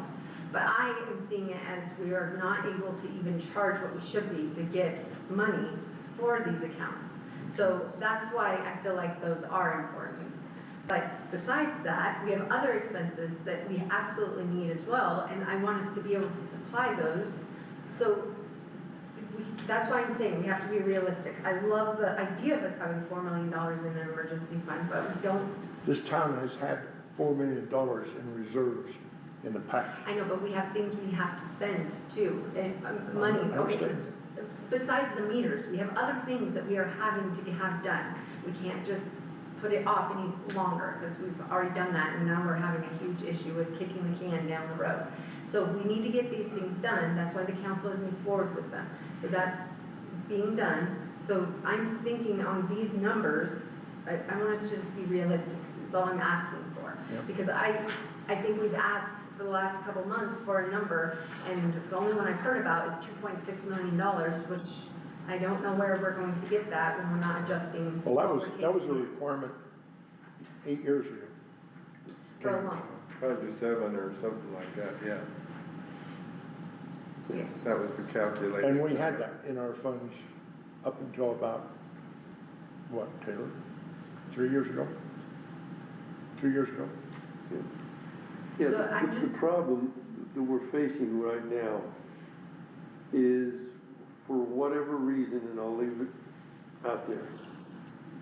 But I am seeing it as we are not able to even charge what we should be to get money for these accounts. So that's why I feel like those are important. But besides that, we have other expenses that we absolutely need as well, and I want us to be able to supply those. So that's why I'm saying we have to be realistic. I love the idea of us having $4 million in an emergency fund, but we don't. This town has had $4 million in reserves in the past. I know, but we have things we have to spend too, and money. I understand. Okay, besides the meters, we have other things that we are having to have done. We can't just put it off any longer, because we've already done that, and now we're having a huge issue with kicking the can down the road. So we need to get these things done. That's why the council has moved forward with them. So that's being done. So I'm thinking on these numbers, I want us to just be realistic. That's all I'm asking for. Yep. Because I think we've asked for the last couple months for a number, and the only one I've heard about is $2.6 million, which I don't know where we're going to get that when we're not adjusting. Well, what we're that was a taking requirement 8 years ago. For a 10 years loan. ago. 5 to 7 or something like that, yeah. Yeah. That was the calculation. And we had that in our funds up until about, what, Taylor? 3 years ago? 2 years ago? Yeah, So I'm the just- problem that we're facing right now is, for whatever reason, and I'll leave it out there,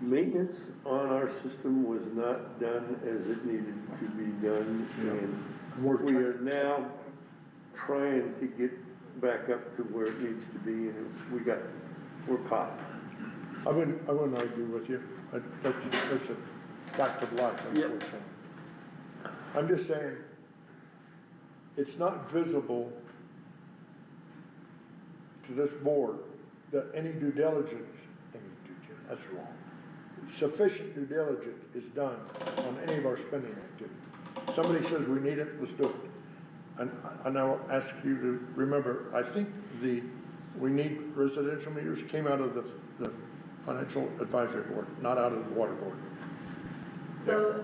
maintenance on our system was not done as it needed to be done, Yeah. and And we're we are trying- now trying to get back up to where it needs to be, and we're caught. I wouldn't argue with you. That's a fact of life, Yep. unfortunately. I'm just saying, it's not visible to this board that any due diligence, that's wrong. Sufficient due diligence is done on any of our spending activity. Somebody says we need it, let's do it. And I'll ask you to remember, I think we need residential meters came out of the Financial Advisory Board, not out of the Water Board. So,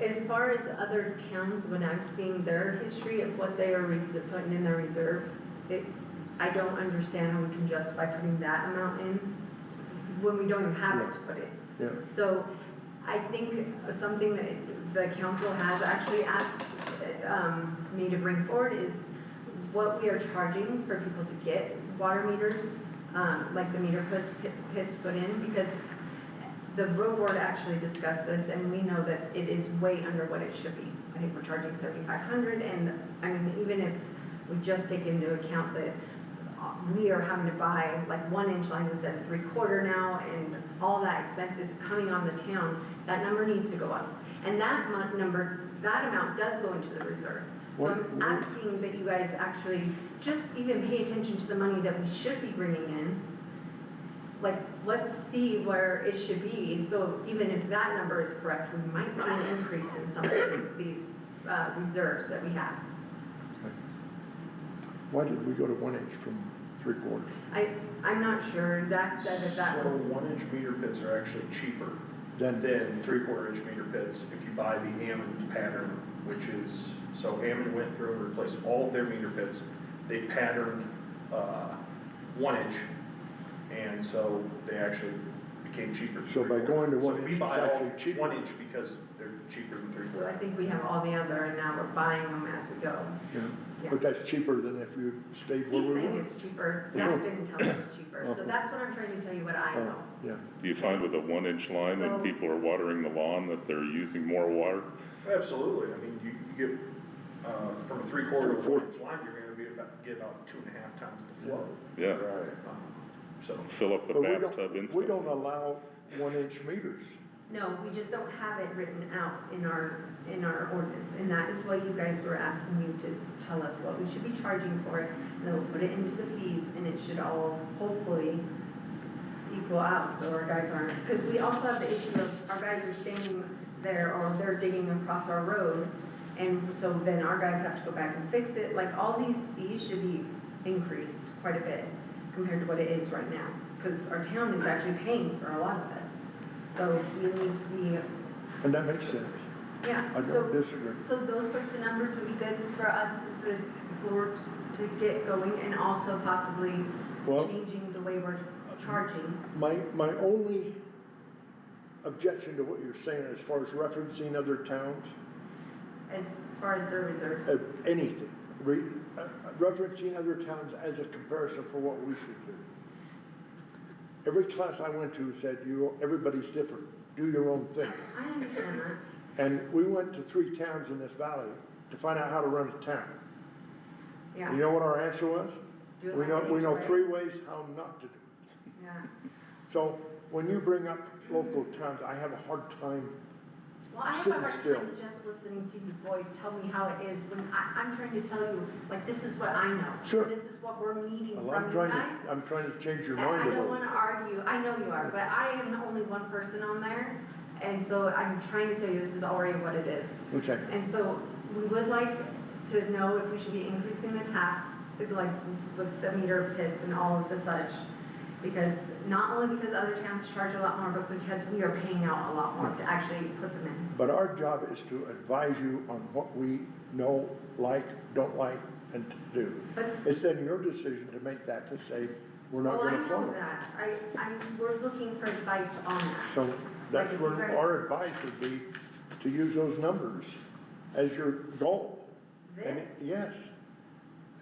as far as other towns, when I've seen their history of what they are putting in their reserve, I don't understand how we can justify putting that amount in when we don't even have it to put in. Yeah. So, I think something that the council has actually asked me to bring forward is what we are charging for people to get water meters, like the meter pits put in, because the road board actually discussed this, and we know that it is way under what it should be. I think we're charging $7,500, and I mean, even if we just take into account that we are having to buy like 1-inch lines instead of 3/4 now, and all that expense is coming on the town, that number needs to go up. And that amount does go into the reserve. So I'm asking that you guys actually just even pay attention to the money that we should be bringing in. Like, let's see where it should be, so even if that number is correct, we might see an increase in some of these reserves that we have. Why did we go to 1 inch from 3/4? I'm not sure. Zach said that So was. 1-inch meter pits are actually cheaper Then, than 3/4-inch meter pits if you buy the Ammon pattern, which is, so Ammon went through and replaced all of their meter pits. They patterned 1-inch, and so they actually became cheaper. than So by 3/4. going to 1 So inch, we it's buy actually all cheaper. 1-inch because they're cheaper than So 3/4. I think we have all the other, and now we're buying them as we go. yeah, Yeah. but that's cheaper than if you stayed where He's we saying were. it's cheaper. Zach didn't tell me it's cheaper. So that's what I'm trying to tell you what I know. Oh, yeah. Do you find with a 1-inch line, when So- people are watering the lawn, that they're using more water? Absolutely, I mean, you get, from a 3/4 to 1-inch line, you're gonna get about 2.5 times the flow. Yeah, Right. So, fill up the But bathtub we instantly. don't allow 1 inch meters No, we just don't have it written out in our ordinance, and that is what you guys were asking me to tell us what we should be charging for it, and then we'll put it into the fees, and it should all hopefully equal out, so our guys aren't, because we also have the issue of our guys are standing there, or they're digging across our road, and so then our guys have to go back and fix it, like, all these fees should be increased quite a bit compared to what it is right now, because our town is actually paying for a lot of this. So we need to be, And that makes sense. yeah, I so, don't disagree. so those sorts of numbers would be good for us as a board to get going, and also possibly Well- changing the way we're charging. My only objection to what you're saying as far as referencing other towns, As far as their reserves. anything, referencing other towns as a comparison for what we should do. Every class I went to said, everybody's different, do your own thing. I understand that, And we went to 3 towns in this valley to find out how to run a town. yeah. You know what our answer was? Do it We like know HOA. 3 ways how not to do it. Yeah. So when you bring up local towns, I have a hard time. Well, I have a Sitting hard still. time just listening to you, Boyd, tell me how it is, when I'm trying to tell you, like, this is what I know. Sure. This is what we're needing Well, from you guys. I'm trying to change your And mind I a don't little. wanna argue, I know you are, but I am only one person on there, and so I'm trying to tell you this is already what it is. Okay, And so we would like to know if we should be increasing the taps, like with the meter pits and all of the such. Because, not only because other towns charge a lot more, but because we are paying out a lot more to actually put them in. but our job is to advise you on what we know, don't like, and to do. But, It's then your decision to make that, to say, we're not well, I gonna know follow. that, we're looking for advice on that. So that's Like, if where you guys- our advice would be to use those numbers as your goal. And This, yes,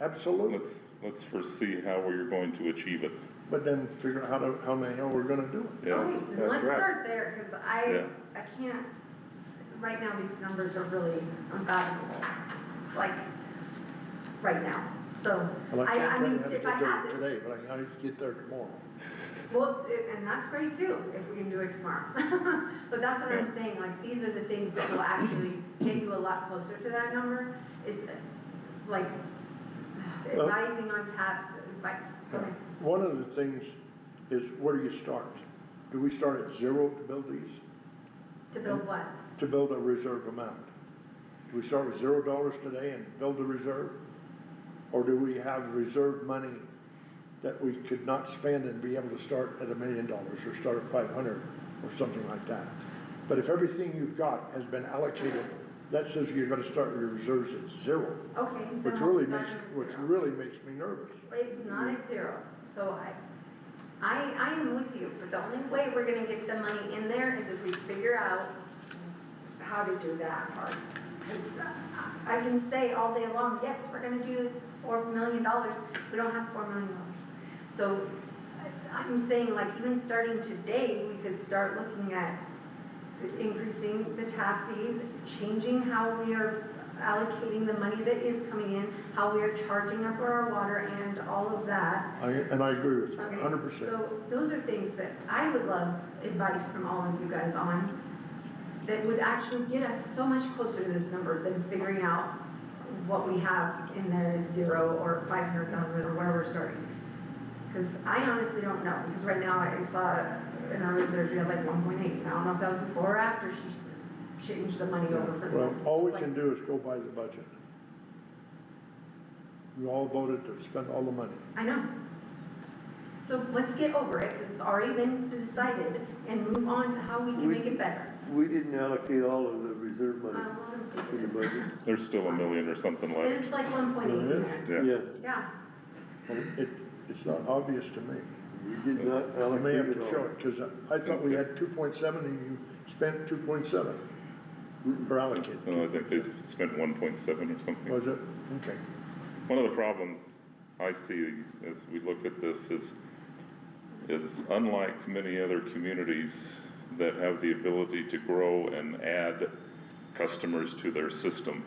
absolutely. Let's foresee how we're going to achieve it. But then figure out how the hell we're gonna do it. Yeah, okay, then That's let's right. start there, cause Yeah. I can't, right now, these numbers are really unfathomable, like, right now. So, Well, I can't I tell you mean, how to if I get there had, today, but I know you can get there tomorrow. well, and that's great too, if we can do it tomorrow. But that's what I'm saying, like, these are the things that will actually get you a lot closer to that number, is like Well- advising on taps, like, sorry. One of the things is, where do you start? Do we start at 0 to build these? To build what? To build a reserve amount? Do we start with $0 today and build the reserve? Or do we have reserve money that we could not spend and be able to start at $1 million or start at 500 or something like that? But if everything you've got has been allocated, that says you're gonna start your reserves at 0, Okay, then which we'll really start makes, at which 0. really makes me nervous. It's not at 0, so I am with you, but the only way we're gonna get the money in there is if we figure out how to do that part. 'Cause I can say all day long, yes, we're gonna do $4 million, we don't have $4 million. So I'm saying, like, even starting today, we could start looking at increasing the tap fees, changing how we are allocating the money that is coming in, how we are charging for our water and all of that. And I agree with you, Okay, 100%. so those are things that I would love advice from all of you guys on, that would actually get us so much closer to this number than figuring out what we have in there is 0 or 500,000 or where we're starting. Because I honestly don't know, because right now I saw in our reserves we had like 1.8. I don't know if that was before or after she changed the money over for the. Well, all we like- can do is go by the budget. We all voted to spend all the money. I know. So let's get over it, because it's already been decided, and move on to how we can make it better. We didn't allocate all of the reserve money Let them in take the this. budget. There's still $1 million or something left. It's like 1.8 in There is? there. Yeah. Yeah, It's not obvious to me. We did not I may have allocate to it show all. it, because I thought we had 2.7 and you spent 2.7. Or allocated. No, I think they spent 1.7 or something. Was it? Okay. One of the problems I see as we look at this is unlike many other communities that have the ability to grow and add customers to their system,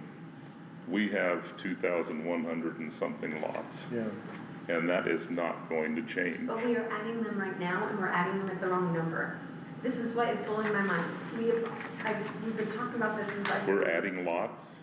we have 2,100 and something lots, Yeah. and that is not going to change. but we are adding them right now, and we're adding them at the wrong number. This is what is blowing my mind. We've been talking about this since We're adding lots?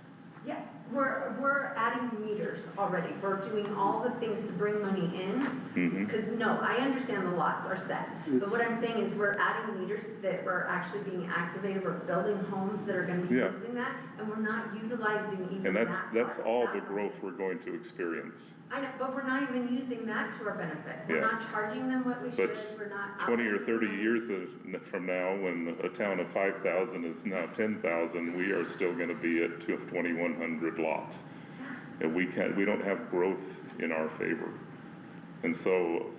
Yeah, we're adding meters already. We're doing all the things to bring money in. Because no, I understand the lots are set. But what I'm saying is we're adding meters that are actually being activated. We're building homes that are gonna be Yeah. using that. And we're not utilizing even And that that's part, all that the part. growth we're going to experience. I know, but we're not even using that to our benefit. We're Yeah. not charging them what we should. But We're not. 20 or 30 allocating years from now, when a town of 5,000 is now 10,000, we are still gonna be at 2,100 lots. And we don't have growth in our favor. And so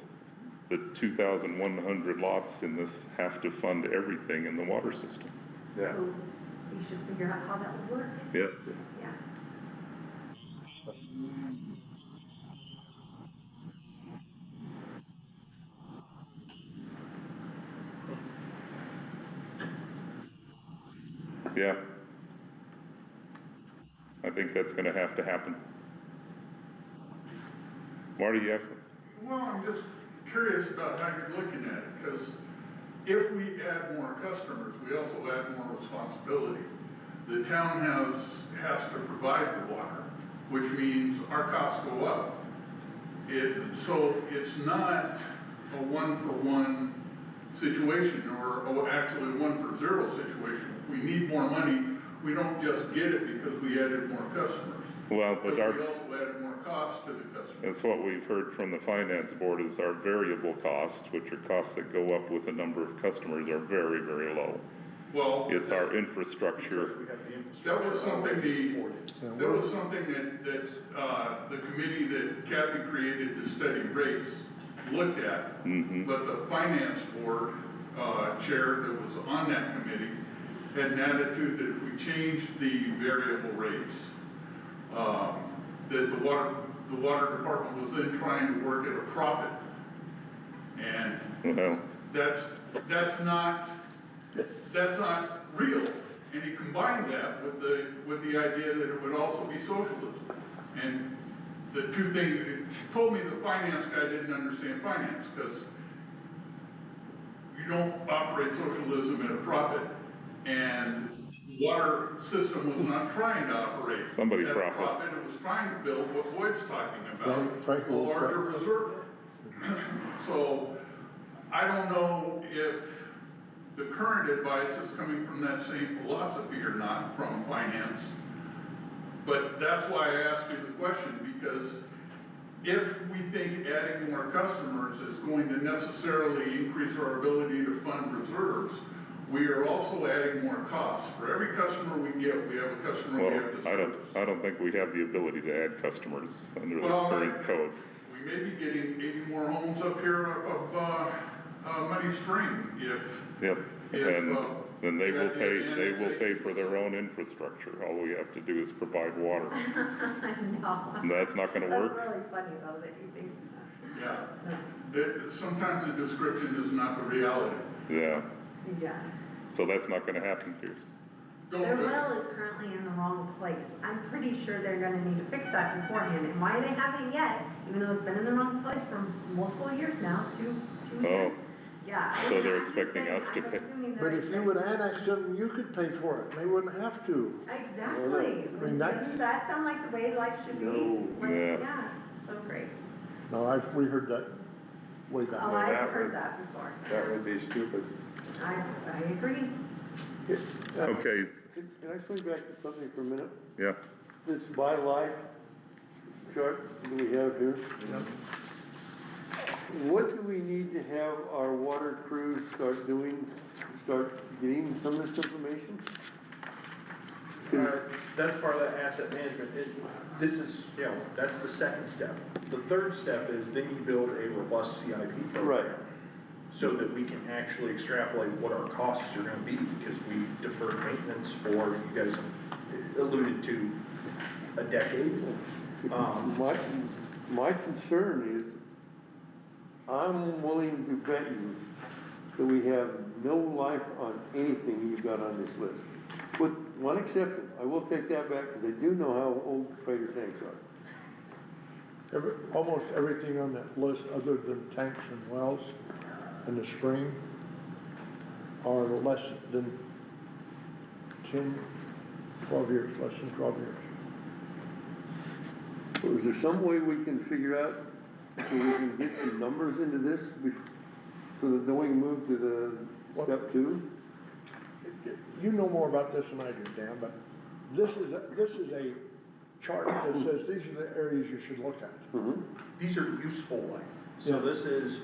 the 2,100 lots in this have to fund everything in the water system. Yeah. So we should figure out how that would work. Yep. Yeah. Yeah. I think that's gonna have to happen. Marty, you have something? Well, I'm just curious about how you're looking at it, because if we add more customers, we also add more responsibility. The town has to provide the water, which means our costs go up. So it's not a one-for-one situation, or actually a one-for-zero situation. If we need more money, we don't just get it because we added more customers. Well, but Because we also added more cost to the customers. that's what we've heard from the finance board is our variable costs, which are costs that go up with the number of customers, are very, very low. Well, It's our infrastructure. We have the that infrastructure was something already supported. that was something that the committee that Kathy created to study rates looked at. But the finance board, chair that was on that committee had an attitude that if we changed the variable rates, that the water department was then trying to work at a profit. And Well, that's not real. And he combined that with the idea that it would also be socialism. And the two things, he told me the finance guy didn't understand finance, because you don't operate socialism at a profit, and the water system was not trying to operate Somebody at a profits. profit. It was trying to build what Boyd's talking about, Frank a will larger profit. reserve. So, I don't know if the current advice is coming from that same philosophy or not from finance. But that's why I asked you the question, because if we think adding more customers is going to necessarily increase our ability to fund reserves, we are also adding more costs. For every customer we get, we have a customer we well, have to service. I don't think we have the ability to add customers under the Well, current code. We may be getting 80 more homes up here of Money Spring Yep, If, and then they will that pay, the they will pay annexation for their own infrastructure. All we have to do is provide water. No. And that's not gonna That's work? really funny though, that you think that. Yeah. Sometimes the description is not the reality. Yeah, Yeah. so that's not gonna happen, Kirsten. Their well is currently in the wrong place. I'm pretty sure they're gonna need to fix that beforehand, and why they haven't yet, even though it's been in the wrong place for multiple years now, two years. Yeah. So they're I'm just expecting saying, us to I'm pay. assuming But they're if you would expecting- annex them, you could pay for it, they wouldn't have to. Exactly. I mean, that's- Doesn't that sound like the way life should be? No. Like, Yeah. Yeah, so great. No, we heard that way back. Oh, I've that heard would- that before. That would be stupid. I agree. Okay, Can I swing back to something for a minute? yeah, This by life chart that we have here. What do we need to have our water crews start doing, start getting some of this information? That's part of that asset management. This is, that's the second step. The third step is then you build a robust CIP program. Right. So that we can actually extrapolate what our costs are gonna be, because we've deferred maintenance for, you guys have alluded to, a decade. My concern is, I'm willing to bet you that we have no life on anything you've got on this list. With one exception, I will take that back, because I do know how old Trader tanks are. Almost everything on that list, other than tanks and wells and the spring, are less than 10, 12 years, less than 12 years. So is there some way we can figure out, so we can get some numbers into this, so that then we can move to the step two? You know more about this than I do, Dan, but this is a chart that says these are the areas you should look at. These are useful life. So Yeah. this is,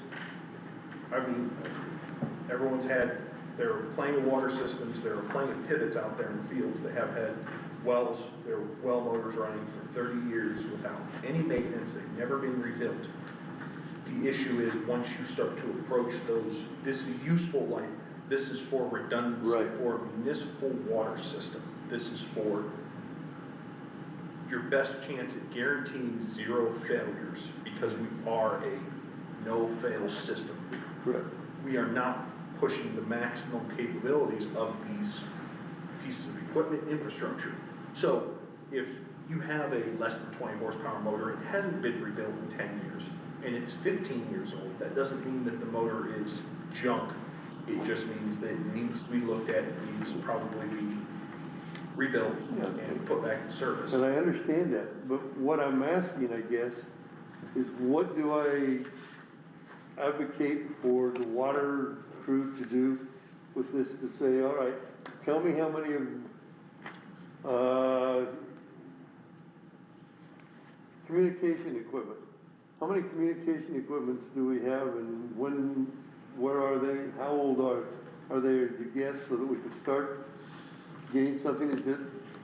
I mean, everyone's had, there are plenty of water systems, there are plenty of pivots out there in the fields that have had wells, their well motors running for 30 years without any maintenance, they've never been rebuilt. The issue is, once you start to approach those, this is useful life, this is for redundancy, Right. for a municipal water system. This is for your best chance at guaranteeing 0 failures, because we are a no-fail system. Correct. We are not pushing the maximum capabilities of these pieces of equipment infrastructure. So if you have a less than 20 horsepower motor, it hasn't been rebuilt in 10 years, and it's 15 years old, that doesn't mean that the motor is junk. It just means that it needs to be looked at, it needs to probably be rebuilt and put back in service. And I understand that, but what I'm asking, I guess, is what do I advocate for the water crew to do with this, to say, all right, tell me how many of, communication equipment. How many communication equipments do we have, and when, where are they, how old are they, to guess, so that we can start getting something? Is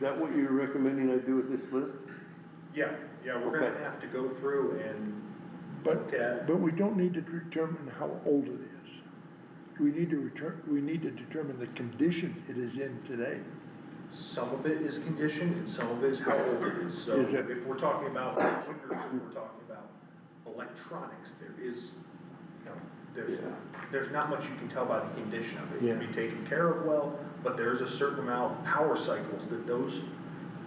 that what you're recommending I do with this list? Yeah, we're gonna Okay. have to go through and But, look at, but we don't need to determine how old it is. We need to determine the condition it is in today. some of it is condition and some of it is how old it is. So Is it- if we're talking about computers, if we're talking about electronics, there is, you know, there's not much you can tell by the condition of it. It can Yeah. be taken care of well, but there's a certain amount of power cycles that those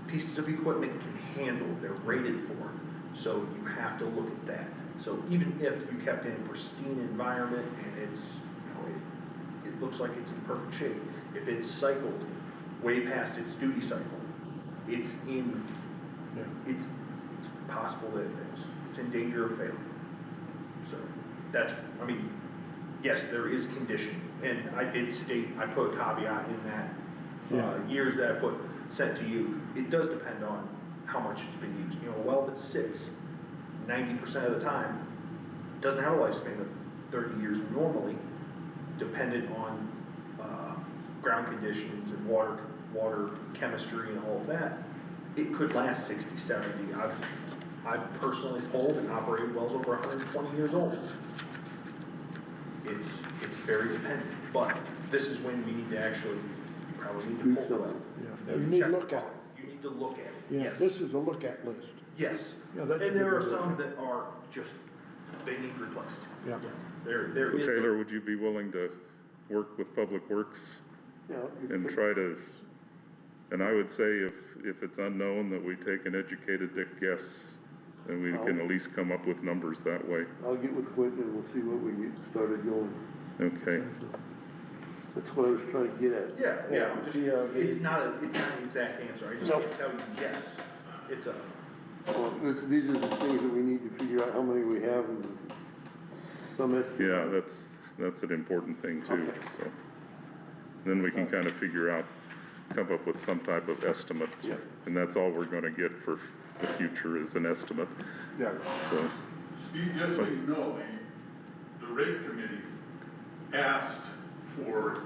pieces of equipment can handle, they're rated for. So you have to look at that. So even if you kept it in a pristine environment and it's, you know, it looks like it's in perfect shape, if it's cycled way past its duty cycle, it's in, Yeah. it's possible that it fails. It's in danger of failing. So that's, I mean, yes, there is condition, and I did state, I put a caveat in that, Yeah. years that I put, sent to you, it does depend on how much it's been used. You know, a well that sits 90% of the time doesn't have a lifespan of 30 years normally, dependent on, ground conditions and water chemistry and all of that. It could last 60, 70. I've personally pulled and operated wells over 120 years old. It's very dependent, but this is when we need to actually, you probably need to pull the well. Yeah. You need to look at it. You need to look at it, Yeah, yes. this is a look at list. Yes, Yeah, and that's a there good are way to some look that are just, they need replaced. Yeah. There So is. Taylor, would you be willing to work with Public Works Yeah. and try to, and I would say if it's unknown, that we take an educated guess, and we can at least come up with numbers that way. I'll get with Quentin and we'll see what we get started going. Okay, That's what I was trying to get at. Yeah, it's not an exact answer, I just Nope. can't tell you yes. It's a, Well, these are the things that we need to figure out how many we have and some estimate. yeah, that's an important thing too, so. Then we can kind of figure out, come up with some type of estimate. Yeah. And that's all we're gonna get for the future is an estimate, Yeah. so. Steve, just so you know, the rate committee asked for,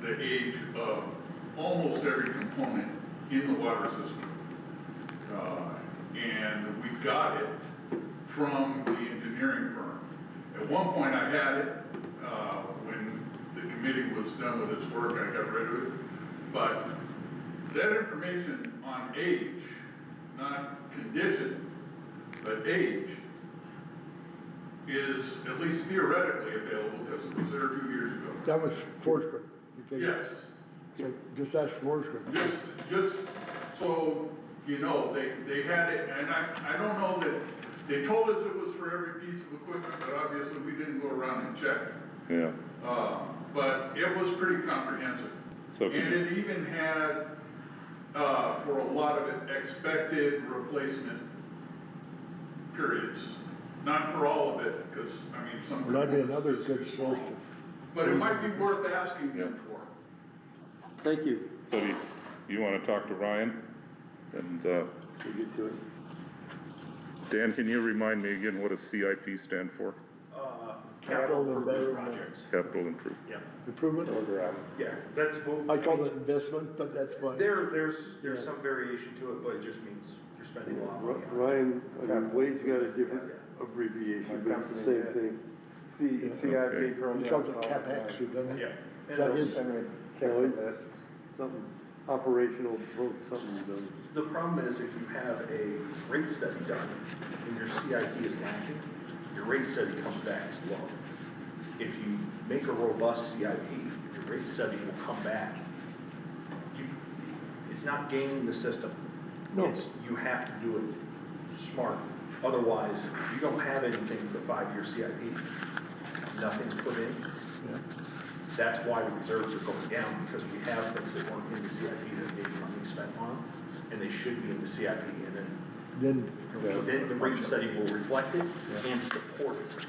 the age of almost every component in the water system. And we got it from the engineering firm. At one point I had it, when the committee was done with its work, I got rid of it. But that information on age, not condition, but age, is at least theoretically available because it was there 2 years ago. That was Forsgren. Okay? Yes, So just ask Forsgren. just so you know, they had it, and I don't know that, they told us it was for every piece of equipment, but obviously we didn't go around and check. Yeah, but it was pretty comprehensive. So And can you- it even had, for a lot of it, expected replacement periods. Not for all of it, because, I mean, some. That'd be people- another good source of. But it might be worth asking him for. Thank you. So do you want to talk to Ryan? And, We'll get to it. Dan, can you remind me again what does CIP stand for? Capital improvement investment. projects. Capital Improvement. Yeah, Improvement? yeah, that's what. I call it investment, but that's fine. There's some variation to it, but it just means you're spending a lot of money on it. Ryan, I mean, Wade's got a different abbreviation, but it's the same thing. Okay. He calls it CapEx, doesn't he? Yeah. Is that his? Something operational, something done. The problem is if you have a rate study done and your CIP is lacking, your rate study comes back as low. If you make a robust CIP, your rate study will come back. It's not gaming the system. No. You have to do it smart. Otherwise, you don't have anything for the 5-year CIP. Nothing's put in. Yeah. That's why the reserves are going down, because we have things that weren't in the CIP that maybe not being spent on, and they should be in the CIP, and Then. then the rate study will reflect it and support it.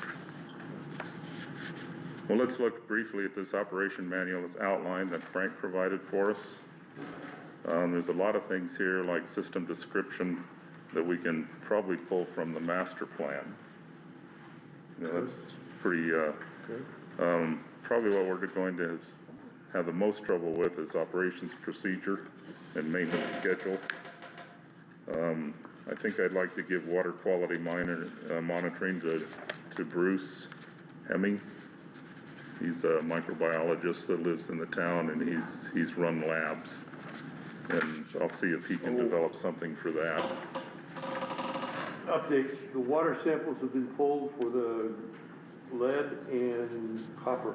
Well, let's look briefly at this operation manual that's outlined that Frank provided for us. There's a lot of things here like system description that we can probably pull from the master plan. You know, that's pretty, Okay. probably what we're going to have the most trouble with is operations procedure and maintenance schedule. I think I'd like to give water quality monitoring to Bruce Hemming. He's a microbiologist that lives in the town and he's run labs. And I'll see if he can develop something for that. Update, the water samples have been pulled for the lead and copper.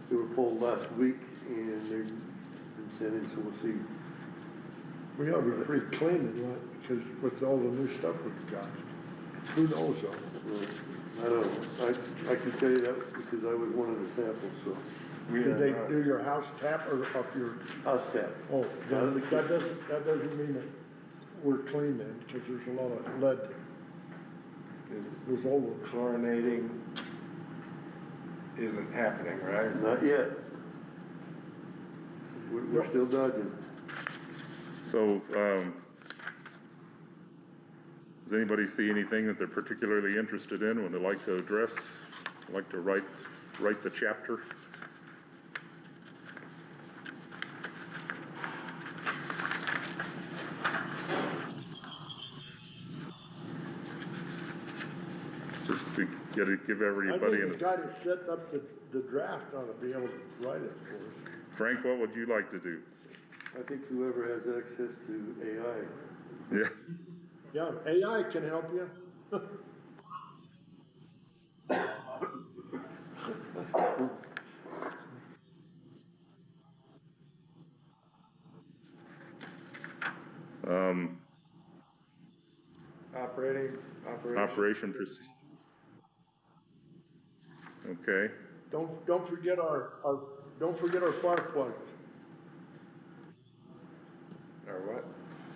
They were pulled last week and they've been sent in, so we'll see. We ought to be pretty clean in that, because with all the new stuff we've got. Who knows though? I don't know, I can tell you that because I was one of the samples, so. Did they do your house tap or off your, House tap. oh, then that doesn't mean that we're clean then, because there's a lot of lead, those old ones. Chlorinating isn't happening, right? Not yet. We're still dodging. So, does anybody see anything that they're particularly interested in, would they like to address, like to write the chapter? Just to give I everybody, think the guy that set up the draft ought to be able to write it for us. Frank, what would you like to do? I think whoever has access to AI. Yeah. Yeah, AI can help you. Operation. Okay, Don't forget don't forget our fire plugs, Or what?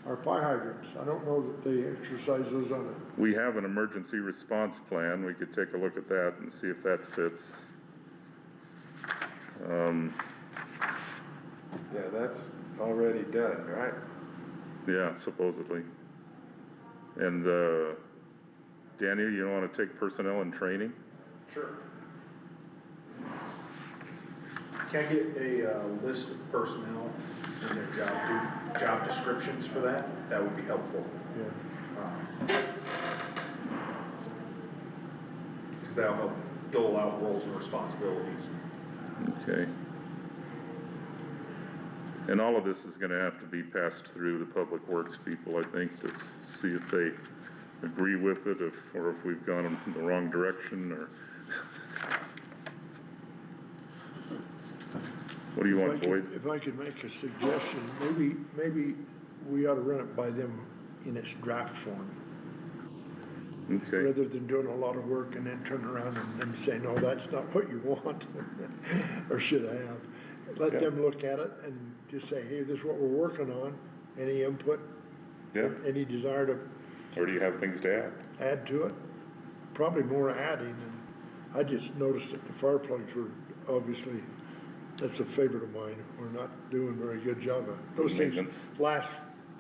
our fire hydrants. I don't know that they exercise those on it. we have an emergency response plan, we could take a look at that and see if that fits. Yeah, that's already done, right? Yeah, supposedly. And, Daniel, you don't wanna take personnel and training? Sure. Can I get a list of personnel and their job descriptions for that? That would be helpful. Yeah. Because that'll help dole out roles and responsibilities. Okay. And all of this is gonna have to be passed through the public works people, I think, to see if they agree with it, or if we've gone in the wrong direction, or. What do you want, Boyd? If I could make a suggestion, maybe we ought to run it by them in its draft form. Okay, rather than doing a lot of work and then turn around and then say, no, that's not what you want, or should have. Let Yeah. them look at it and just say, hey, this is what we're working on, any input, yeah, any desire to or do you have things to add? add to it? Probably more adding, and I just noticed that the fire plugs were obviously, that's a favorite of mine, we're not doing a very good job of it. Those things Maintenance. last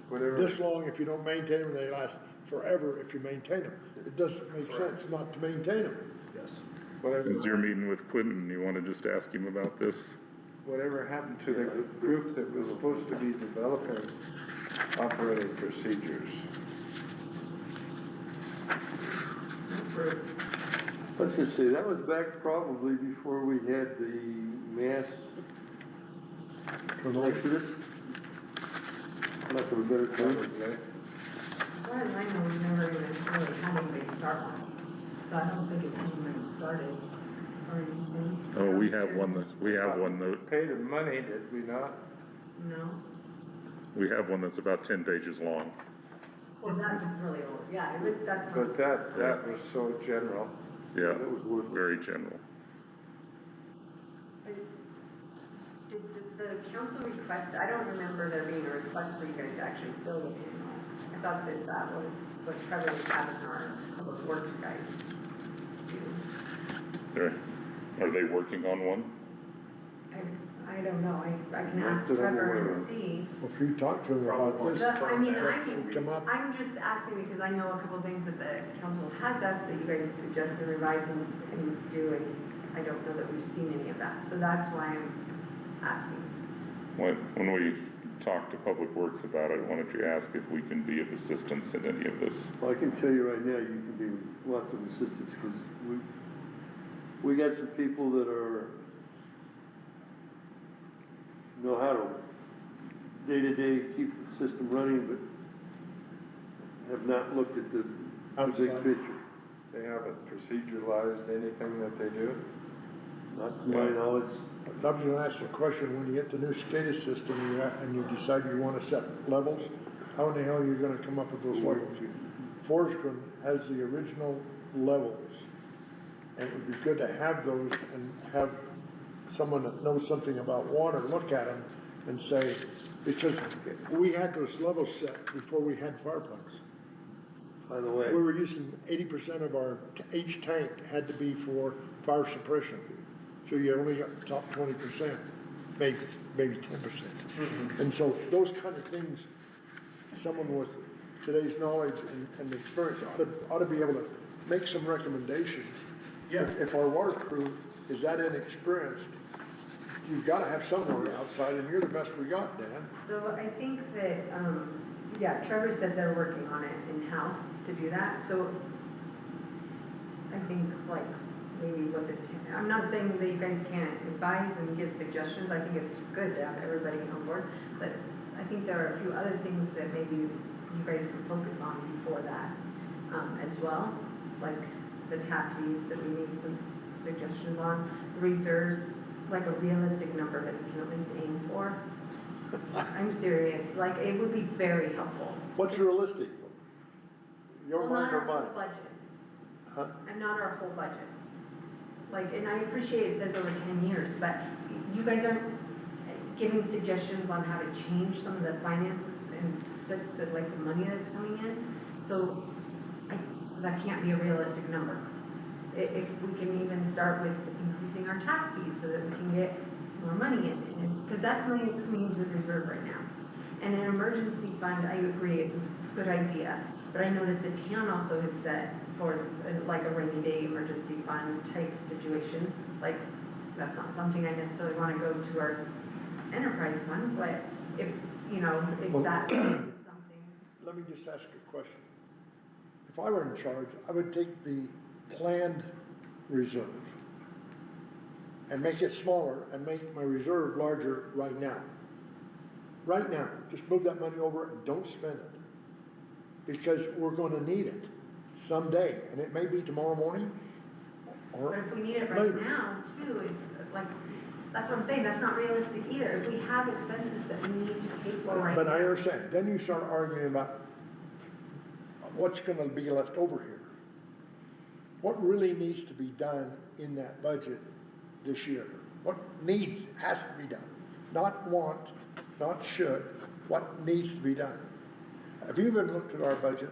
Whatever. this long if you don't maintain them, they last forever if you maintain them. It doesn't make sense not to maintain them. Yes. Whatever, As you're meeting with Quentin, you wanna just ask him about this? whatever happened to the group that was supposed to be developing operating procedures? Let's just say, that was back probably before we had the mass exodus. Lack of a better term. Probably. As far as I know, we never even really had anybody start one, so I don't think it's even started or anything. Oh, we have one that, Paid the money, did we not? No, we have one that's about 10 pages long. well, that's really old, yeah, that's not. But that was so general. Yeah, That was worth it. very general. Did the council request, I don't remember there being a request for you guys to actually build a panel. I thought that that was what Trevor was having our public works guys do. Are they working on one? I don't know, I can Not ask that I'm aware Trevor of. and see. Well, if you talk to them about this, I mean, that should come up. I'm just asking because I know a couple things that the council has asked that you guys suggest and revise and do, and I don't know that we've seen any of that, so that's why I'm asking. When we talked to Public Works about it, why don't you ask if we can be of assistance in any of this? Well, I can tell you right now, you can be lots of assistance, because we got some people that know how to day-to-day keep the system running, but have not looked at the big Outside. picture. They haven't proceduralized anything that they do? Not to my knowledge. I was gonna ask the question, when you get the new SCADA system and you decide you wanna set levels, how in the hell are you gonna come up with those levels? Forsgren has the original levels, and it would be good to have those and have someone that knows something about water look at them and say, because we had those levels set before we had fire plugs. By the way, We were using 80% of each tank had to be for fire suppression. So you only got the top 20%, maybe 10%. And so those kind of things, someone with today's knowledge and experience ought to be able to make some recommendations. Yeah. If our water crew is that inexperienced, you've gotta have someone outside, and you're the best we got, Dan. So I think that, yeah, Trevor said they're working on it in-house to do that, so I think like maybe with the, I'm not saying that you guys can't advise and give suggestions, I think it's good to have everybody on board, but I think there are a few other things that maybe you guys can focus on before that, as well, like the tap fees that we need some suggestions on, the reserves, like a realistic number that we can at least aim for. I'm serious, like, it would be very helpful. What's realistic? Your Well, mind not or our whole mine? budget, Huh? and not our whole budget. Like, and I appreciate it says over 10 years, but you guys aren't giving suggestions on how to change some of the finances and like the money that's coming in. So that can't be a realistic number. If we can even start with increasing our tap fees so that we can get more money in, because that's money that's coming into the reserve right now. And an emergency fund, I agree, is a good idea, but I know that the town also has set forth like a rainy day emergency fund type situation. Like, that's not something I necessarily want to go to our enterprise fund, but if, you know, if Well, that is something. Let me just ask a question. If I were in charge, I would take the planned reserve and make it smaller and make my reserve larger right now. Right now, just move that money over and don't spend it. Because we're gonna need it someday, and it may be tomorrow morning or But if we need it right later. now too, is like, that's what I'm saying, that's not realistic either. If we have expenses that we need to pay for right now. But I understand, then you start arguing about what's gonna be left over here. what really needs to be done in that budget this year? What has to be done? Not want, not should, what needs to be done? Have you even looked at our budget?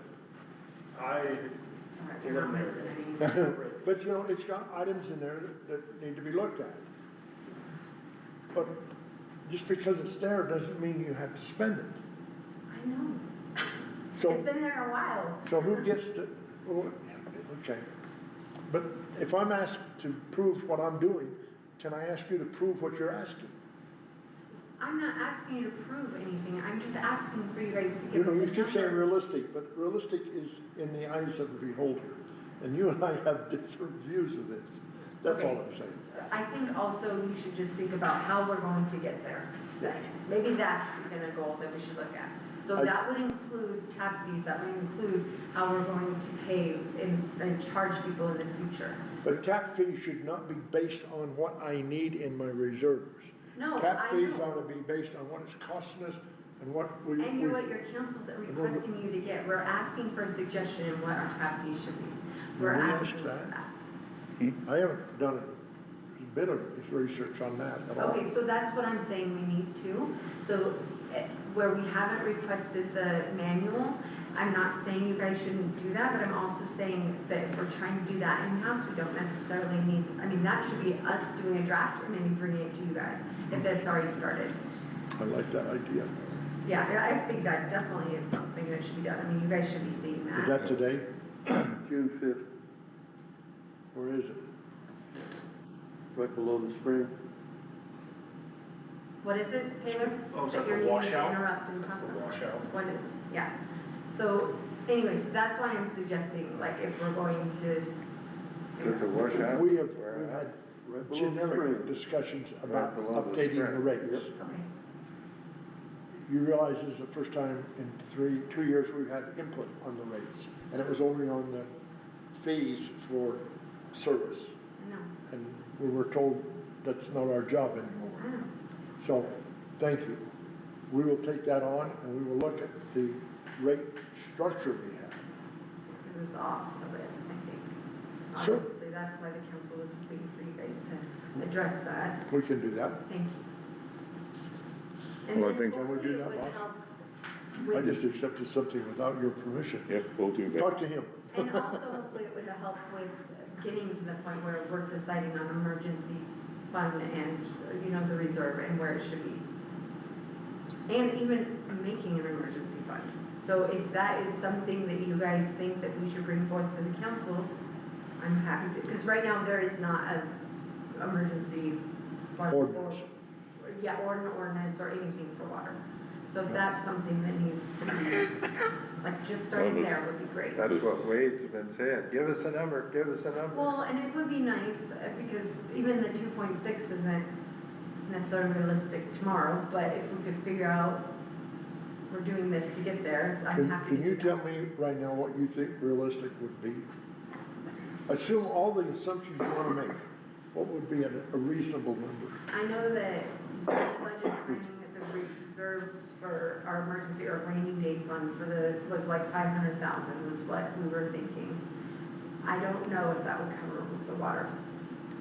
You're not missing anything. But you know, it's got items in there that need to be looked at. But just because it's there doesn't mean you have to spend it. I know. So, It's been there a while. so who gets to, well, okay. But if I'm asked to prove what I'm doing, can I ask you to prove what you're asking? I'm not asking you to prove anything, I'm just asking for you guys to You give know, us a you number. keep saying realistic, but realistic is in the eyes of the beholder. And you and I have different views of this. That's all I'm saying. I think also you should just think about how we're going to get there. Yes. Maybe that's even a goal that we should look at. So that would include tap fees, that would include how we're going to pay and charge people in the future. But tap fees should not be based on what I need in my reserves. No, Tap I fees know. ought to be based on what it's costing us and what we. And you're what your council's requesting you to get. We're asking for a suggestion in what our tap fees should be. We're We asking asked for that. that. I haven't done a bit of research on that at all. Okay, so that's what I'm saying we need to. So where we haven't requested the manual, I'm not saying you guys shouldn't do that, but I'm also saying that if we're trying to do that in-house, we don't necessarily need, I mean, that should be us doing a draft and maybe bringing it to you guys, if that's already started. I like that idea. Yeah, I think that definitely is something that should be done. I mean, you guys should be seeing that. Is that today? June 5th, Or is it? right below the spring. What is it, Taylor? Oh, is That that you're the needing to washout? interrupt and That's talk the about? washout. Yeah, so anyway, so that's why I'm suggesting, like, if we're going to. Does it wash out? We've had Right below the generic spring. discussions about below the updating the spring. rates. Okay, You realize this is the first time in 2 years we've had input on the rates. And it was only on the fees for service. I know, And we were told that's not our job I anymore. know. So, thank you. We will take that on and we will look at the rate structure we have. Because it's off a bit, I think. Sure. Obviously, that's why the council was waiting for you guys to address that. We can do that. Thank you. And Well, I then think- Can we do hopefully it that, would boss? help I with- just accepted something without your permission. Yep, we'll do that. Talk to him. And also hopefully it would help with getting to the point where we're deciding on emergency fund and, you know, the reserve and where it should be. And even making an emergency fund. So if that is something that you guys think that we should bring forth to the council, I'm happy to, because right now there is not a emergency fund for. Ordinance. Yeah, or an ordinance or anything for water. So if that's something that needs to be, like, just starting Well, this- there would be great. That's what Wade's been saying, give us a number, give us a number. Well, and it would be nice, because even the 2.6 isn't necessarily realistic tomorrow, but if we could figure out we're doing this to get there, I'm happy to Can do you that. tell me right now what you think realistic would be? Assume all the assumptions you wanna make. What would be a reasonable number? I know that the budget planning at the reserves for our emergency or rainy day fund for was like 500,000 was what we were thinking. I don't know if that would cover the water.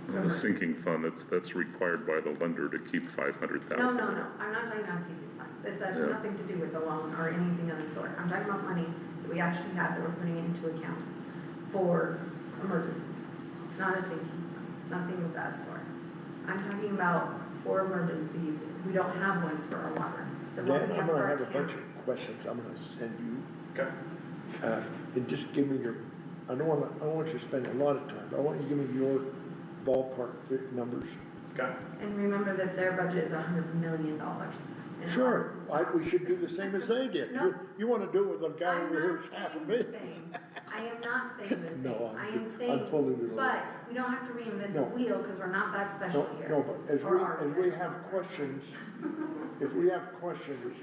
And the sinking fund, that's required by the lender to keep 500,000. No, I'm not talking about sinking fund. This has Yeah. nothing to do with a loan or anything of the sort. I'm talking about money that we actually have that we're putting into accounts for emergencies, not a sinking fund, nothing of that sort. I'm talking about for emergencies, we don't have one for our water. The one Dan, we I'm have for gonna our have a camp. bunch of questions I'm gonna send you. Okay. And just give me your, I don't want you to spend a lot of time, but I want you to give me your ballpark numbers. Okay. And remember that their budget is $100 million. and Sure, ours is we should do the same as they did. No. You wanna do it with a guy I'm over here not who's half a saying million. the same. I am not saying the same. No, I I'm am just- saying, I'm pulling it but we don't have to reinvent the No. wheel because we're not that special No, here. no, but as Or are we have questions, if we have questions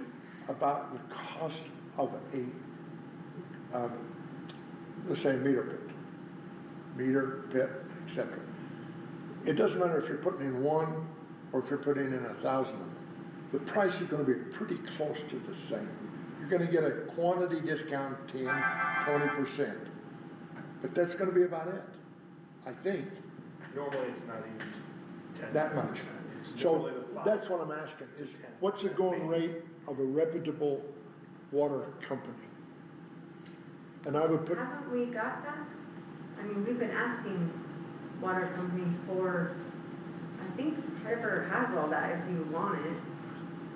about the cost of a, let's say meter pit, etc. It doesn't matter if you're putting in one or if you're putting in 1,000 of them. The price is gonna be pretty close to the same. You're gonna get a quantity discount, 10, 20%. But that's gonna be about it. I think, Normally, it's not even 10. that much. It's So normally the 5. that's what I'm asking, is what's the going rate of a reputable water company? And I would put, Haven't we got that? I mean, we've been asking water companies for, I think Trevor has all that if you want it.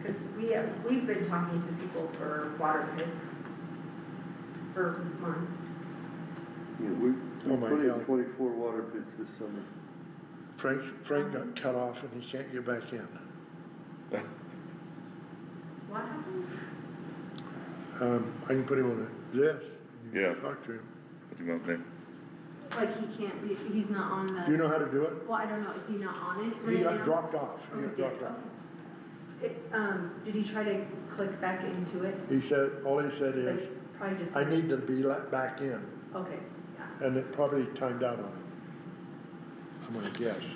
Cause we've been talking to people for water pits for months. Yeah, we Oh my put in God. 24 water pits this summer. Frank got cut off and he can't get back in. What happened? I can put him on this. You Yeah. can talk to him. Put him up there. Like he can't, he's not on the. Do you know how to do it? Well, I don't know, is he not on it He right got now? dropped off. Oh, He he got did, dropped off. okay. Did he try to click back into it? He said, all he said It's is, like, probably just. I need to be let back in. Okay, yeah. And it probably timed out on him. I'm gonna guess.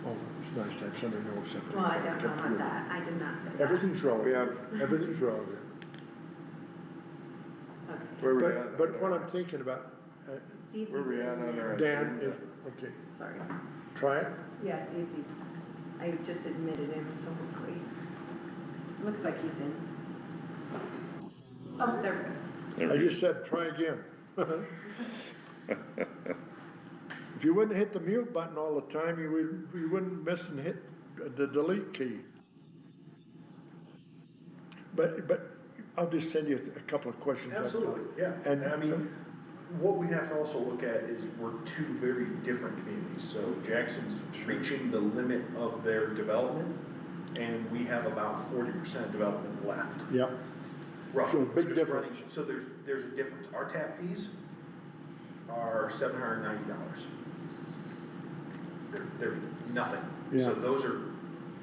Oh, it's nice to have somebody know something. Well, I don't know Computer. about that, I did not say that. Everything's We relevant. have, Everything's relevant. Okay. where we at? But what I'm thinking about, See if Where he's we at in on there. our- Dan, is, okay, Sorry. try it. Yeah, see if he's, I just admitted him, so hopefully. Looks like he's in. Oh, there we go. There I we go. just said, try again. If you wouldn't hit the mute button all the time, you wouldn't miss and hit the delete key. But I'll just send you a couple of questions. I've got. Absolutely, yeah. And- And I mean, what we have to also look at is we're two very different communities. So Jackson's reaching the limit of their development, and we have about 40% development left. Yep, Roughly. So a big Just running- difference. So there's a difference. Our tap fees are $790. They're nothing. Yeah. So those are,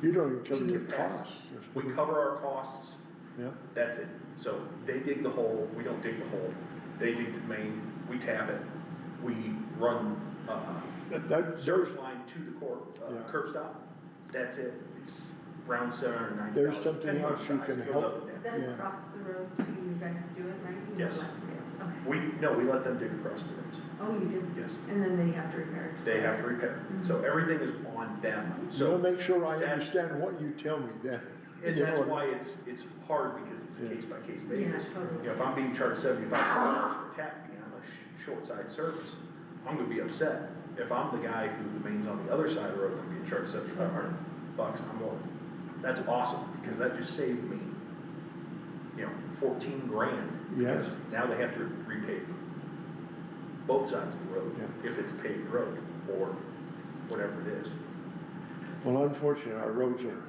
you don't even cover In your the past. costs. we cover our costs, Yeah, that's it. So they dig the hole, we don't dig the hole. They dig the main, we tap it, we run, that, service there's, line to the Yeah. curb stop. That's it. It's around $790. There's something Depending on else you size, can it goes help- up and Is down. that Yeah. across the road to you guys do it, right? You Yes. let somebody else- Okay. We let them dig across the roads. Oh, you do? Yes. And then they have to repair it? They have to repair. So everything is on them. so So, make sure I that- understand what you tell me then. and You that's know, why it's hard because it's a Yeah. case by case Yeah, basis. totally. You know, if I'm being charged $75 for tap fee on a short side service, I'm gonna be upset. If I'm the guy who the main's on the other side of the road, I'm being charged $7,500, I'm going, that's awesome, because that just saved me, 14 grand. Yes. Because now they have to repave both sides of the road, Yeah. if it's paved road, or whatever it is. Well, unfortunately, our roads are,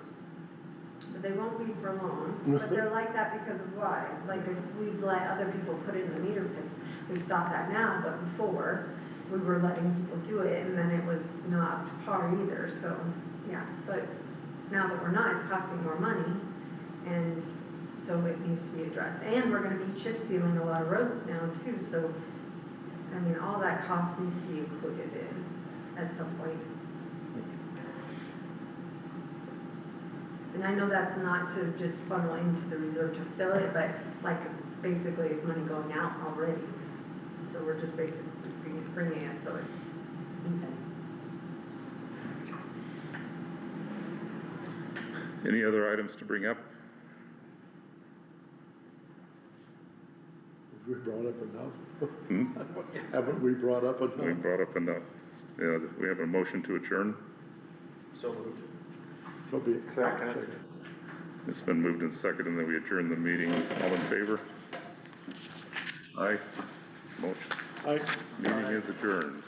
But they won't be for long, but they're like that because of why? Like, if we've let other people put in the meter pits, we stop that now, but before, we were letting people do it, and then it was not up to par either, so, yeah. But now that we're not, it's costing more money, and so it needs to be addressed. And we're gonna be chip sealing a lot of roads now too, so, I mean, all that cost needs to be included in at some point. And I know that's not to just funnel into the reserve to fill it, but like, basically it's money going out already. So we're just basically bringing it so it's even. Any other items to bring up? have we brought up enough? Haven't we brought up We enough? brought up enough. Yeah, we have a motion to adjourn. So moved. So be it. Second. It's been moved and seconded, and then we adjourn the meeting. All in favor? Aye. Motion. Aye. Meeting is adjourned.